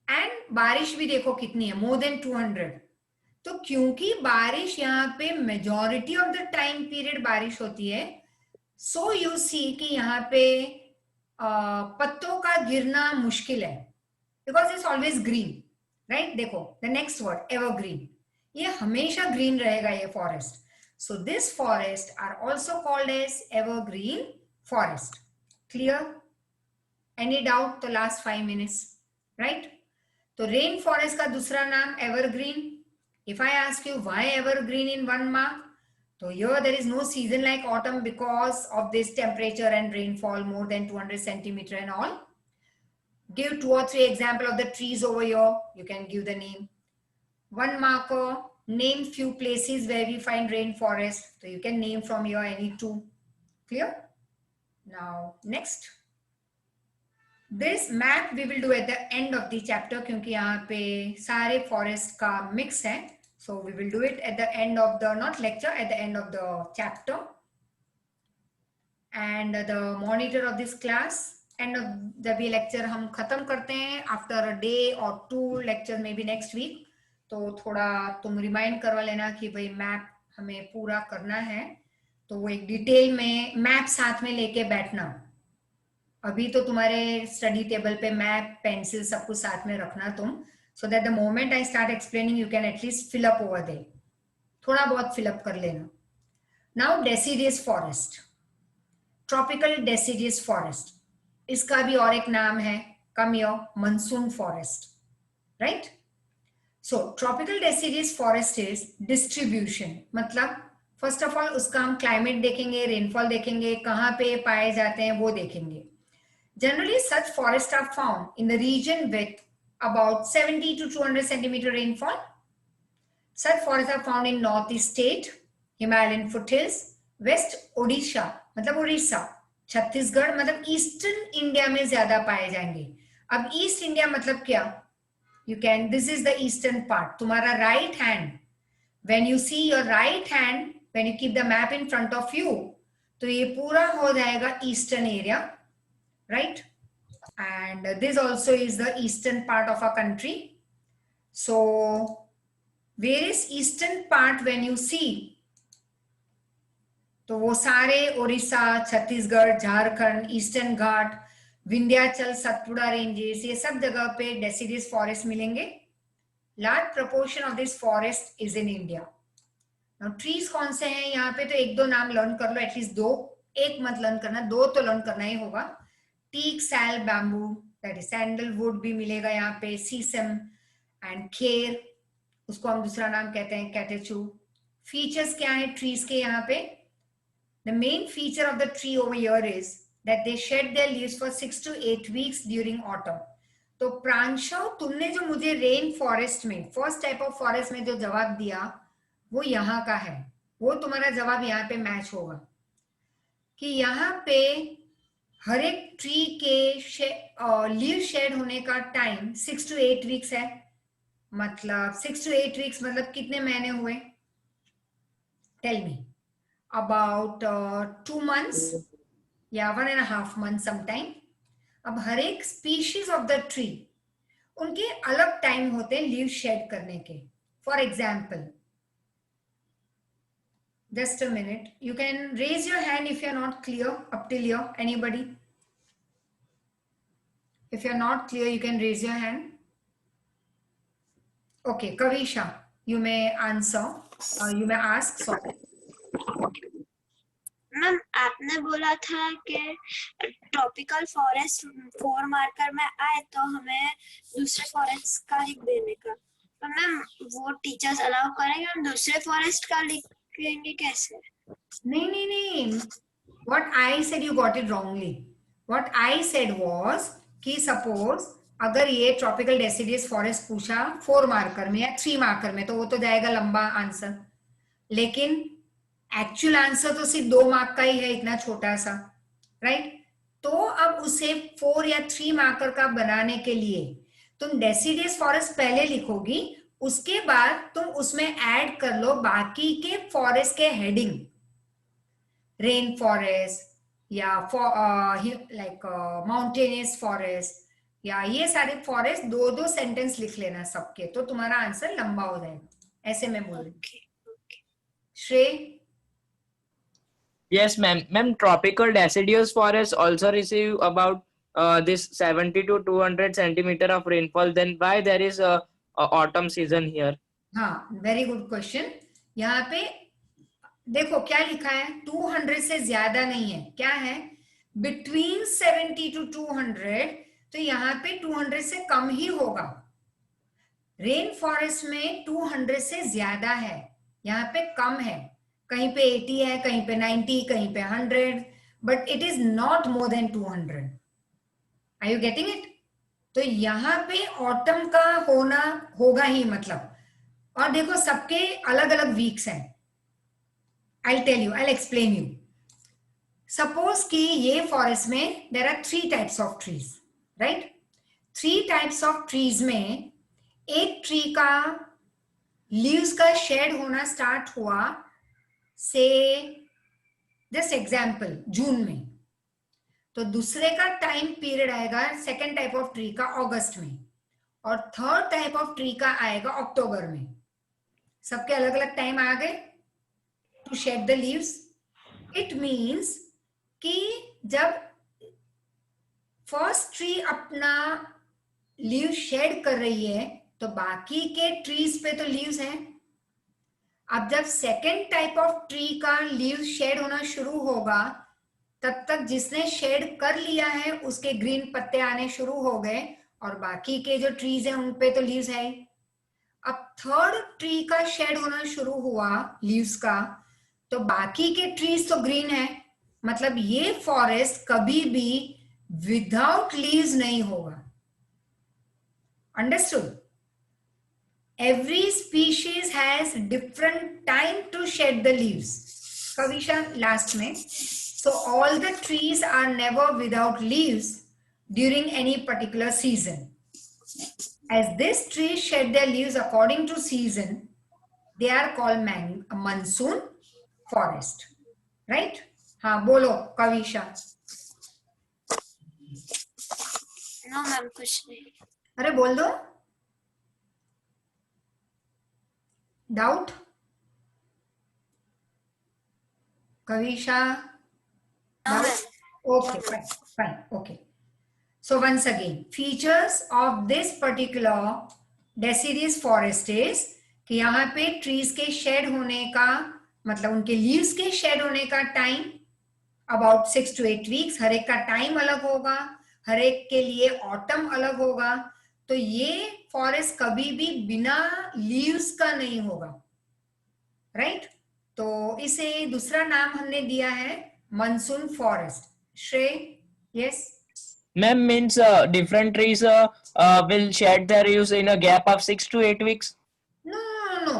एंड बारिश भी देखो कितनी है, मोर देन 200। तो क्योंकि बारिश यहाँ पे majority of the time period बारिश होती है, सो यू सी कि यहाँ पे पत्तों का गिरना मुश्किल है, because it's always green, right. देखो द नेक्स्ट वर्ड एवरग्रीन, ये हमेशा ग्रीन रहेगा ये फॉरेस्ट। So this forest are also called as evergreen forest. Clear? Any doubt? तो लास्ट 5 मिनट्स, राइट। तो रेन फॉरेस्ट का दूसरा नाम evergreen. If I ask you why evergreen in 1 mark, so here there is no season like autumn because of this temperature and rainfall more than 200 centimeter and all. Give 2 or 3 example of the trees over here. You can give the name. 1 marker, name few places where we find rainforest. So you can name from here any 2. Clear? Now next. This map we will do at the end of the chapter क्योंकि यहाँ पे सारे forest का mix है. So we will do it at the end of the, not lecture, at the end of the chapter. And the monitor of this class, end of जब ये lecture हम खत्म करते हैं after a day or 2 lecture maybe next week, तो थोड़ा तुम remind करवा लेना कि भाई map हमें पूरा करना है, तो वो एक डिटेल में मैप साथ में लेके बैठना। अभी तो तुम्हारे स्टडी टेबल पे मैप, पेंसिल सब कुछ साथ में रखना तुम, so that the moment I start explaining you can at least fill up over there. थोड़ा बहुत fill up कर लेना। Now deciduous forest, tropical deciduous forest, इसका भी और एक नाम है, come here, monsoon forest, right? So tropical deciduous forest is distribution, मतलब first of all उसका हम climate देखेंगे, rainfall देखेंगे, कहाँ पे पाए जाते हैं वो देखेंगे। Generally such forests are found in the region with about 70 to 200 centimeter rainfall. Such forests are found in northeast state, Himalayan foothills, west Odisha मतलब उड़ीसा, छत्तीसगढ़ मतलब ईस्टर्न इंडिया में ज्यादा पाए जाएंगे। अब ईस्ट इंडिया मतलब क्या? You can, this is the eastern part. तुम्हारा right hand, when you see your right hand, when you keep the map in front of you, तो ये पूरा हो जाएगा eastern area, right? And this also is the eastern part of our country. So various eastern part when you see, तो वो सारे Orissa, Chhattisgarh, Jharkhand, eastern घाट, Vindhyachal, Satpura ranges, ये सब जगह पे डेसिडियस फॉरेस्ट मिलेंगे। Large proportion of this forest is in India. Now trees कौन से हैं यहाँ पे? तो 1-2 नाम लर्न कर लो, एटलीस्ट 2, 1 मत लर्न करना, 2 तो लर्न करना ही होगा। Teak, sal, bamboo, that is sandalwood भी मिलेगा यहाँ पे, सीसम एंड खेर, उसको हम दूसरा नाम कहते हैं कैटेचू। फीचर्स क्या है ट्रीज के यहाँ पे? The main feature of the tree over here is that they shed their leaves for 6 to 8 weeks during autumn. तो प्रांशव, तुमने जो मुझे रेन फॉरेस्ट में, फर्स्ट टाइप ऑफ फॉरेस्ट में जो जवाब दिया वो यहाँ का है, वो तुम्हारा जवाब यहाँ पे मैच होगा कि यहाँ पे हर एक ट्री के लीव शेड होने का टाइम 6 to 8 वीक्स है। मतलब 6 to 8 वीक्स मतलब कितने महीने हुए? Tell me. About 2 months या 1.5 months sometime. अब हर एक species of the tree उनके अलग टाइम होते हैं लीव शेड करने के। For example, just a minute, you can raise your hand if you are not clear up till here. Anybody? If you are not clear, you can raise your hand. Okay, Kavisha, you may answer. You may ask. Sorry. Ma'am आपने बोला था कि tropical forest 4 marker में आए तो हमें दूसरे forest का लिख देने का, तो मैम वो टीचर्स अलाउ करेंगे? हम दूसरे फॉरेस्ट का लिखेंगे कैसे? नहीं, What I said you got it wrongly. What I said was कि suppose अगर ये ट्रॉपिकल डेसिडियस फॉरेस्ट पूछा 4 मार्कर में या 3 मार्कर में तो वो तो जाएगा लंबा आंसर, लेकिन एक्चुअल आंसर तो सिर्फ 2 मार्क का ही है, इतना छोटा सा, राइट? तो अब उसे 4 या 3 मार्कर का बनाने के लिए तुम डेसिडियस फॉरेस्ट पहले लिखोगी, उसके बाद तुम उसमें ऐड कर लो बाकी के फॉरेस्ट के हेडिंग, रेन फॉरेस्ट या लाइक माउंटेनियस फॉरेस्ट या ये सारे फॉरेस्ट 2-2 सेंटेंस लिख लेना सबके, तो तुम्हारा आंसर लंबा हो जाएगा। ऐसे मैं बोल रही। श्रेय? Yes, ma'am. Ma'am, tropical deciduous forests also receive about this 70 to 200 centimeter of rainfall. Then why there is a autumn season here? हाँ, वेरी गुड क्वेश्चन। यहाँ पे देखो क्या लिखा है, 200 से ज्यादा नहीं है, क्या है, बिटवीन 70 to 200, तो यहाँ पे 200 से कम ही होगा। रेन फॉरेस्ट में 200 से ज्यादा है, यहाँ पे कम है, कहीं पे 80 है, कहीं पे 90, कहीं पे 100, but it is not more than 200। Are you getting it? तो यहाँ पे ऑटम का होना होगा ही मतलब। और देखो सबके अलग अलग वीक्स हैं। I'll tell you, I'll explain you. Suppose कि ये फॉरेस्ट में there are 3 types of trees, right? 3 types of trees में एक ट्री का लीव्स का शेड होना स्टार्ट हुआ से जस्ट एग्जाम्पल जून में, तो दूसरे का टाइम पीरियड आएगा सेकेंड टाइप ऑफ ट्री का अगस्त में, और थर्ड टाइप ऑफ ट्री का आएगा अक्टूबर में। सबके अलग अलग टाइम आ गए to shed the leaves. It means कि जब फर्स्ट ट्री अपना लीव शेड कर रही है तो बाकी के ट्रीज पे तो लीव्स हैं। अब जब सेकेंड टाइप ऑफ ट्री का लीव शेड होना शुरू होगा तब तक जिसने शेड कर लिया है उसके ग्रीन पत्ते आने शुरू हो गए और बाकी के जो ट्रीज हैं उन पे तो लीव्स है। अब थर्ड ट्री का शेड होना शुरू हुआ लीव्स का, तो बाकी के ट्रीज तो ग्रीन है, मतलब ये फॉरेस्ट कभी भी विदाउट लीव्स नहीं होगा। Understood? Every species has different time to shed the leaves. Kavisha, last में. So all the trees are never without leaves during any particular season. As these trees shed their leaves according to season, they are called monsoon forest. Right? हाँ बोलो Kavisha. No ma'am कुछ नहीं। अरे बोल दो। Doubt? Kavisha? Doubt? Okay, fine, okay. So once again, features of this particular deciduous forest is कि यहाँ पे trees के shed होने का मतलब उनके leaves के shed होने का time about 6 to 8 weeks, हर एक का time अलग होगा, हर एक के लिए autumn अलग होगा, तो ये फॉरेस्ट कभी भी बिना लीव्स का नहीं होगा, राइट? तो इसे दूसरा नाम हमने दिया है मानसून फॉरेस्ट। श्रेय? Yes Ma'am, means different trees will shed their leaves in a gap of 6 to 8 weeks. No,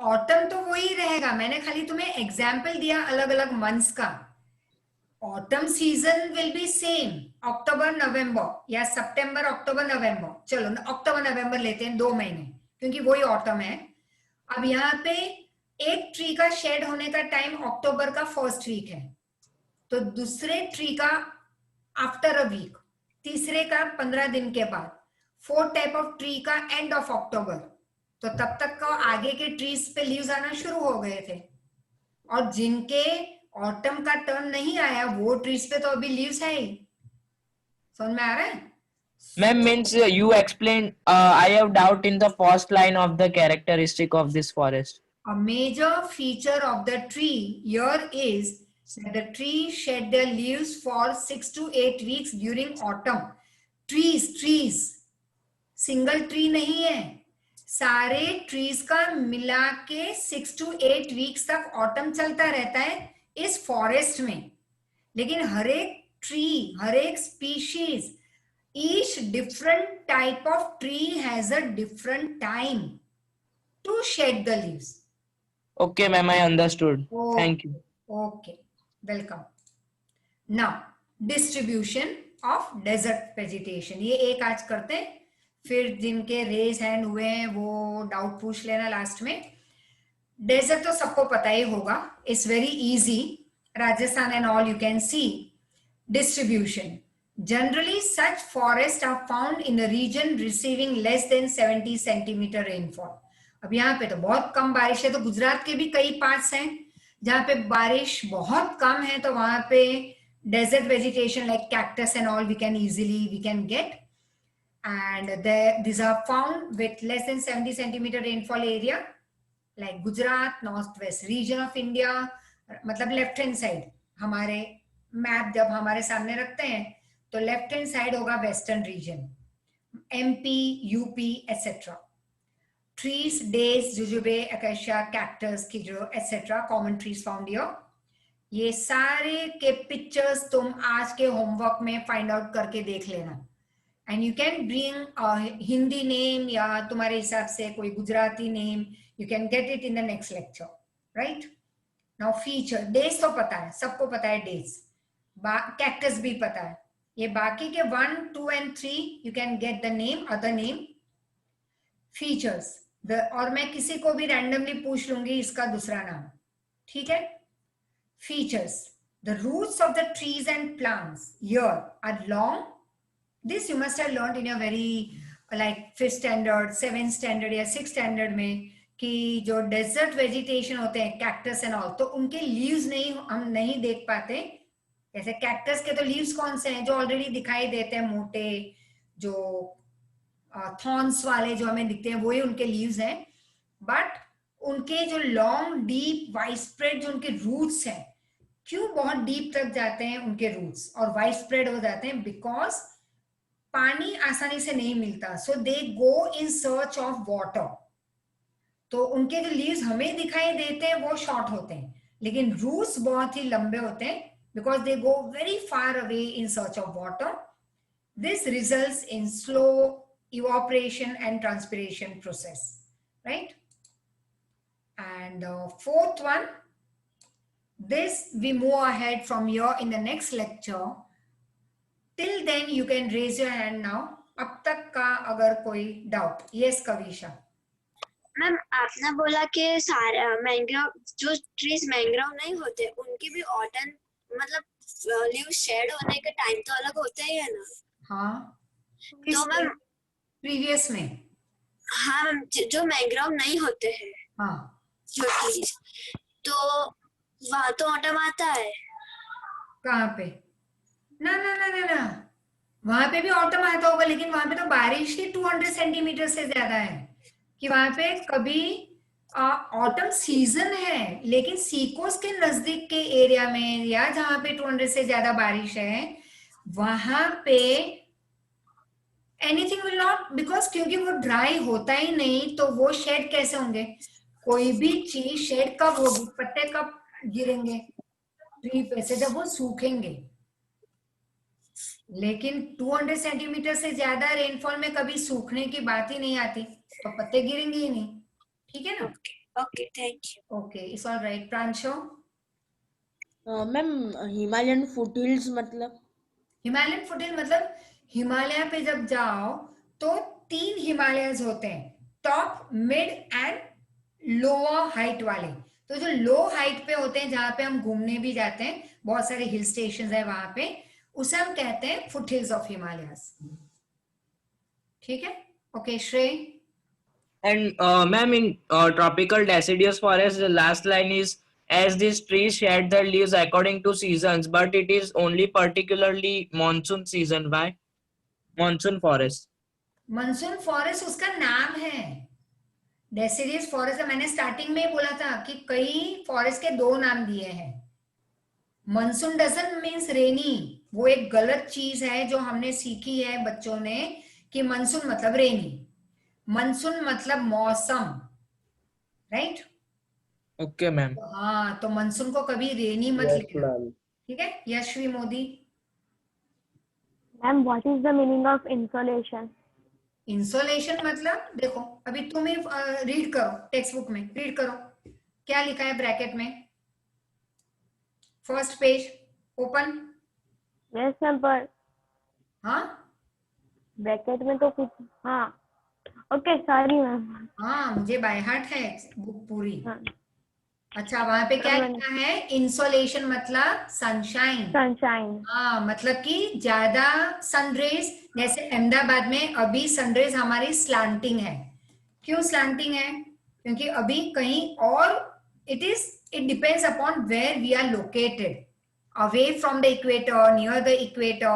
autumn तो वही रहेगा, मैंने खाली तुम्हें एग्जाम्पल दिया अलग अलग मंथ्स का। Autumn season will be same, October November या सितंबर अक्टूबर नवंबर, चलो अक्टूबर नवंबर लेते हैं, 2 महीने, क्योंकि वही ऑटम है। अब यहाँ पे एक ट्री का शेड होने का टाइम अक्टूबर का फर्स्ट वीक है, तो दूसरे ट्री का आफ्टर अ वीक, तीसरे का 15 दिन के बाद, फोर्थ टाइप ऑफ ट्री का एंड ऑफ अक्टूबर, तो तब तक का आगे के ट्रीज पे लीव्स आना शुरू हो गए थे, और जिनके ऑटम का टर्न नहीं आया वो ट्रीज पे तो अभी लीव्स है ही। समझ में आ रहा है? Ma'am, means you explained. I have doubt in the first line of the characteristic of this forest. A major feature of the tree here is that the tree shed their leaves for 6 to 8 weeks during autumn. Trees, single tree नहीं है, सारे trees का मिला के 6 to 8 weeks तक autumn चलता रहता है इस फॉरेस्ट में, लेकिन हर एक ट्री, हर एक species, each different type of tree has a different time to shed the leaves. Okay, ma'am, I understood. Oh, Thank you. okay, welcome. Now distribution of desert vegetation, ये एक आज करते हैं, फिर जिनके रेज हैंड हुए हैं वो डाउट पूछ लेना लास्ट में. डेजर्ट तो सबको पता ही होगा, it's very easy. Rajasthan and all you can see. Distribution, generally such forests are found in a region receiving less than 70 centimeter rainfall. अब यहाँ पे तो बहुत कम बारिश है, तो गुजरात के भी कई पार्ट्स हैं जहाँ पे बारिश बहुत कम है, तो वहां पे desert vegetation like cactus and all we can get, and these are found with less than 70 centimeter rainfall area like Gujarat, northwest region of India. मतलब लेफ्ट हैंड साइड, हमारे मैप जब हमारे सामने रखते हैं तो लेफ्ट हैंड साइड होगा western region, MP, UP etcetera. Trees, dates, jujube, acacia, cactus, खिजरो etcetera, common trees found here. ये सारे के पिक्चर्स तुम आज के होमवर्क में फाइंड आउट करके देख लेना. And you can bring Hindi name या तुम्हारे हिसाब से कोई Gujarati name, you can get it in the next lecture, right. Now feature, days तो पता है, सबको पता है डेज. कैक्टस भी पता है. ये बाकी के 1, 2 and 3 you can get the name, other name. Features, और मैं किसी को भी रैंडमली पूछ लूंगी इसका दूसरा नाम, ठीक है. Features, the roots of the trees and plants here are long. This you must have learned in your very like 5th standard, 7th standard या 6th स्टैंडर्ड में, कि जो डेजर्ट वेजिटेशन होते हैं कैक्टस एंड ऑल, तो उनके leaves नहीं, हम नहीं देख पाते. जैसे कैक्टस के तो लीव्स कौन से हैं जो ऑलरेडी दिखाई देते हैं, मोटे जो थॉर्न्स वाले जो हमें दिखते हैं वही उनके लीव्स हैं. बट उनके जो लॉन्ग डीप वाइड स्प्रेड जो उनके रूट्स हैं, क्यों बहुत डीप तक जाते हैं उनके रूट्स और वाइड स्प्रेड हो जाते हैं? बिकॉज पानी आसानी से नहीं मिलता, सो दे गो इन सर्च ऑफ वाटर. तो उनके जो लीव्स हमें दिखाई देते हैं वो शॉर्ट होते हैं, लेकिन रूट्स बहुत ही लंबे होते हैं because they go very far away in search of water. This results in slow evaporation and transpiration process, right? And fourth one, this we move ahead from here in the next lecture. Till then you can raise your hand now. अब तक का अगर कोई doubt. Yes, Kavisha. Ma'am आपने बोला कि सारे mangrove, जो ट्रीज मैंग्रोव नहीं होते उनकी भी ऑटन मतलब लीव शेड होने का टाइम तो अलग होता ही है ना? हाँ. तो मैम प्रीवियस में, हाँ मैम, जो मैंग्रोव नहीं होते हैं, हाँ, जो ट्रीज, तो वहाँ तो ऑटम आता है. कहाँ पे? ना ना ना ना ना, वहां पे भी ऑटम आता होगा, लेकिन वहां पे तो बारिश ही 200 सेंटीमीटर से ज्यादा है, कि वहां पे कभी ऑटम सीजन है, लेकिन सीकोस के नजदीक के एरिया में या जहां पे 200 से ज्यादा बारिश है वहां pay anything will not, because क्योंकि वो ड्राई होता ही नहीं, तो वो शेड कैसे होंगे? कोई भी चीज शेड कब होगी? पत्ते कब गिरेंगे ट्री पे से? जब वो सूखेंगे. लेकिन 200 सेंटीमीटर से ज्यादा रेनफॉल में कभी सूखने की बात ही नहीं आती, तो पत्ते गिरेंगे ही नहीं. ठीक है ना? Okay, thank you. Okay, it's all right. Pranshu, ma'am Himalayan foothills मतलब? हिमालयन फुटहिल मतलब हिमालय पे जब जाओ तो 3 हिमालयस होते हैं, top, mid and lower height वाले. तो जो लो हाइट पे होते हैं, जहां पे हम घूमने भी जाते हैं, बहुत सारे हिल स्टेशन है वहां पे, उसे हम कहते हैं फुटहिल्स ऑफ हिमालयस. ठीक है? ओके, श्रेय. And ma'am, in tropical deciduous forest, the last line is, as these trees shed their leaves according to seasons, but it is only particularly monsoon season. Why? Monsoon forest. monsoon forest उसका नाम है. Deciduous forest, मैंने starting में ही बोला था कि कई forest के 2 नाम दिए हैं. monsoon doesn't means रेनी, वो एक गलत चीज है जो हमने सीखी है बच्चों ने, कि monsoon मतलब रेनी. मानसून मतलब मौसम, राइट? Okay ma'am. हाँ, तो मानसून को कभी रेनी मत लिखना, ठीक है, Yashvi Modi. Ma'am what is the meaning of insolation? Insolation मतलब देखो, अभी तुम ही रीड करो, टेक्स्ट बुक में रीड करो क्या लिखा है ब्रैकेट में, first page open. Yes ma'am, पर हाँ ब्रैकेट में तो कुछ, हाँ ओके सॉरी मैम। हाँ, मुझे बाय हार्ट है बुक पूरी। अच्छा, वहां पे क्या लिखा है? इंसोलेशन मतलब सनशाइन। सनशाइन। हाँ, मतलब कि ज्यादा सनरेज, जैसे अहमदाबाद में अभी सनरेज हमारी स्लांटिंग है। क्यों स्लांटिंग है? क्योंकि अभी कहीं और it depends upon where we are located, away from the equator, near the equator।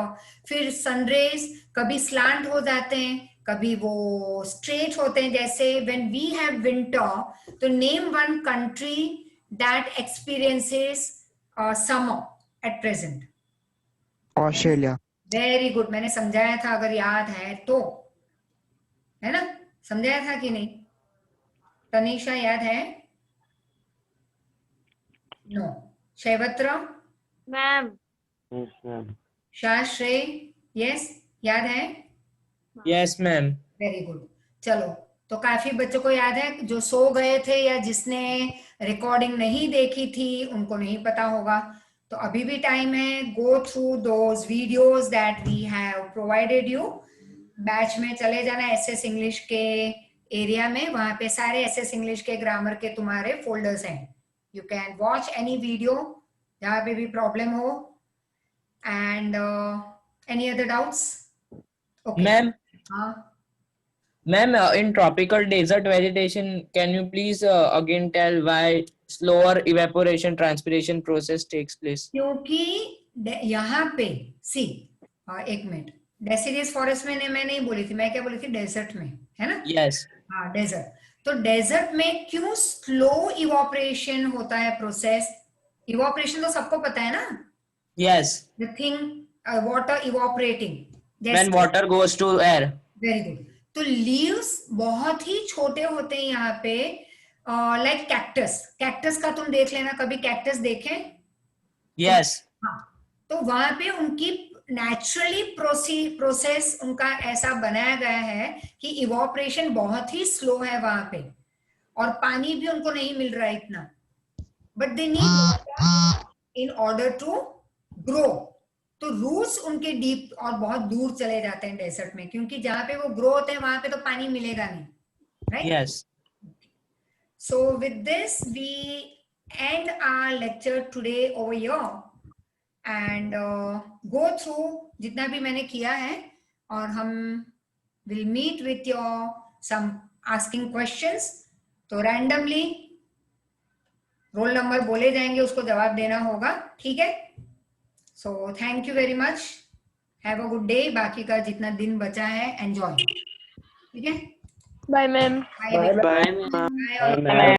फिर सनरेज कभी स्लांट हो जाते हैं, कभी वो स्ट्रेट होते हैं। जैसे when we have winter, तो name one country that experiences summer at present। Australia. Very good, मैंने समझाया था, अगर याद है तो, है ना? समझाया था कि नहीं? तनीषा याद है? नो। शैवत्र? मैम। शाश्रे? यस, याद है? Yes, ma'am. Very good. चलो, तो काफी बच्चों को याद है, जो सो गए थे या जिसने रिकॉर्डिंग नहीं देखी थी उनको नहीं पता होगा। तो अभी भी टाइम है, go through those videos that we have provided you. Batch में चले जाना एसएस इंग्लिश के एरिया में, वहां पे सारे एसएस इंग्लिश के ग्रामर के तुम्हारे फोल्डर्स हैं। You can watch any video जहाँ पे भी प्रॉब्लम हो। And any other doubts? Ma'am, हाँ, ma'am, in tropical desert vegetation, can you please again tell why slower evaporation transpiration process takes place? क्योंकि यहाँ पे सी, एक मिनट, डेसिडियस फॉरेस्ट में मैं नहीं बोली थी, मैं क्या बोली थी? डेजर्ट में, है ना? Yes. हाँ, डेजर्ट। तो डेजर्ट में क्यों स्लो इवोपरेशन होता है प्रोसेस? इवोपरेशन तो सबको पता है ना? Yes. The thing water evaporating, When water goes to air. Very good. तो लीव्स बहुत ही छोटे होते हैं यहाँ पे, लाइक कैक्टस। कैक्टस का तुम देख लेना, कभी कैक्टस देखें? Yes. हाँ, तो वहां पे उनकी नेचुरली प्रोसेस उनका ऐसा बनाया गया है कि इवोपरेशन बहुत ही स्लो है वहां पे, और पानी भी उनको नहीं मिल रहा है इतना, but they need water in order to grow. तो रूट्स उनके डीप और बहुत दूर चले जाते हैं डेजर्ट में, क्योंकि जहां पे वो ग्रो होते हैं वहां पे तो पानी मिलेगा नहीं, right? Yes. So with this we end our lecture today over here, and go through जितना भी मैंने किया है, और हम will meet with your some asking questions। तो randomly रोल नंबर बोले जाएंगे, उसको जवाब देना होगा, ठीक है? So thank you very much, have a good day. बाकी का जितना दिन बचा है एंजॉय, ठीक है? Bye ma'am. Bye Bye, ma'am. Bye.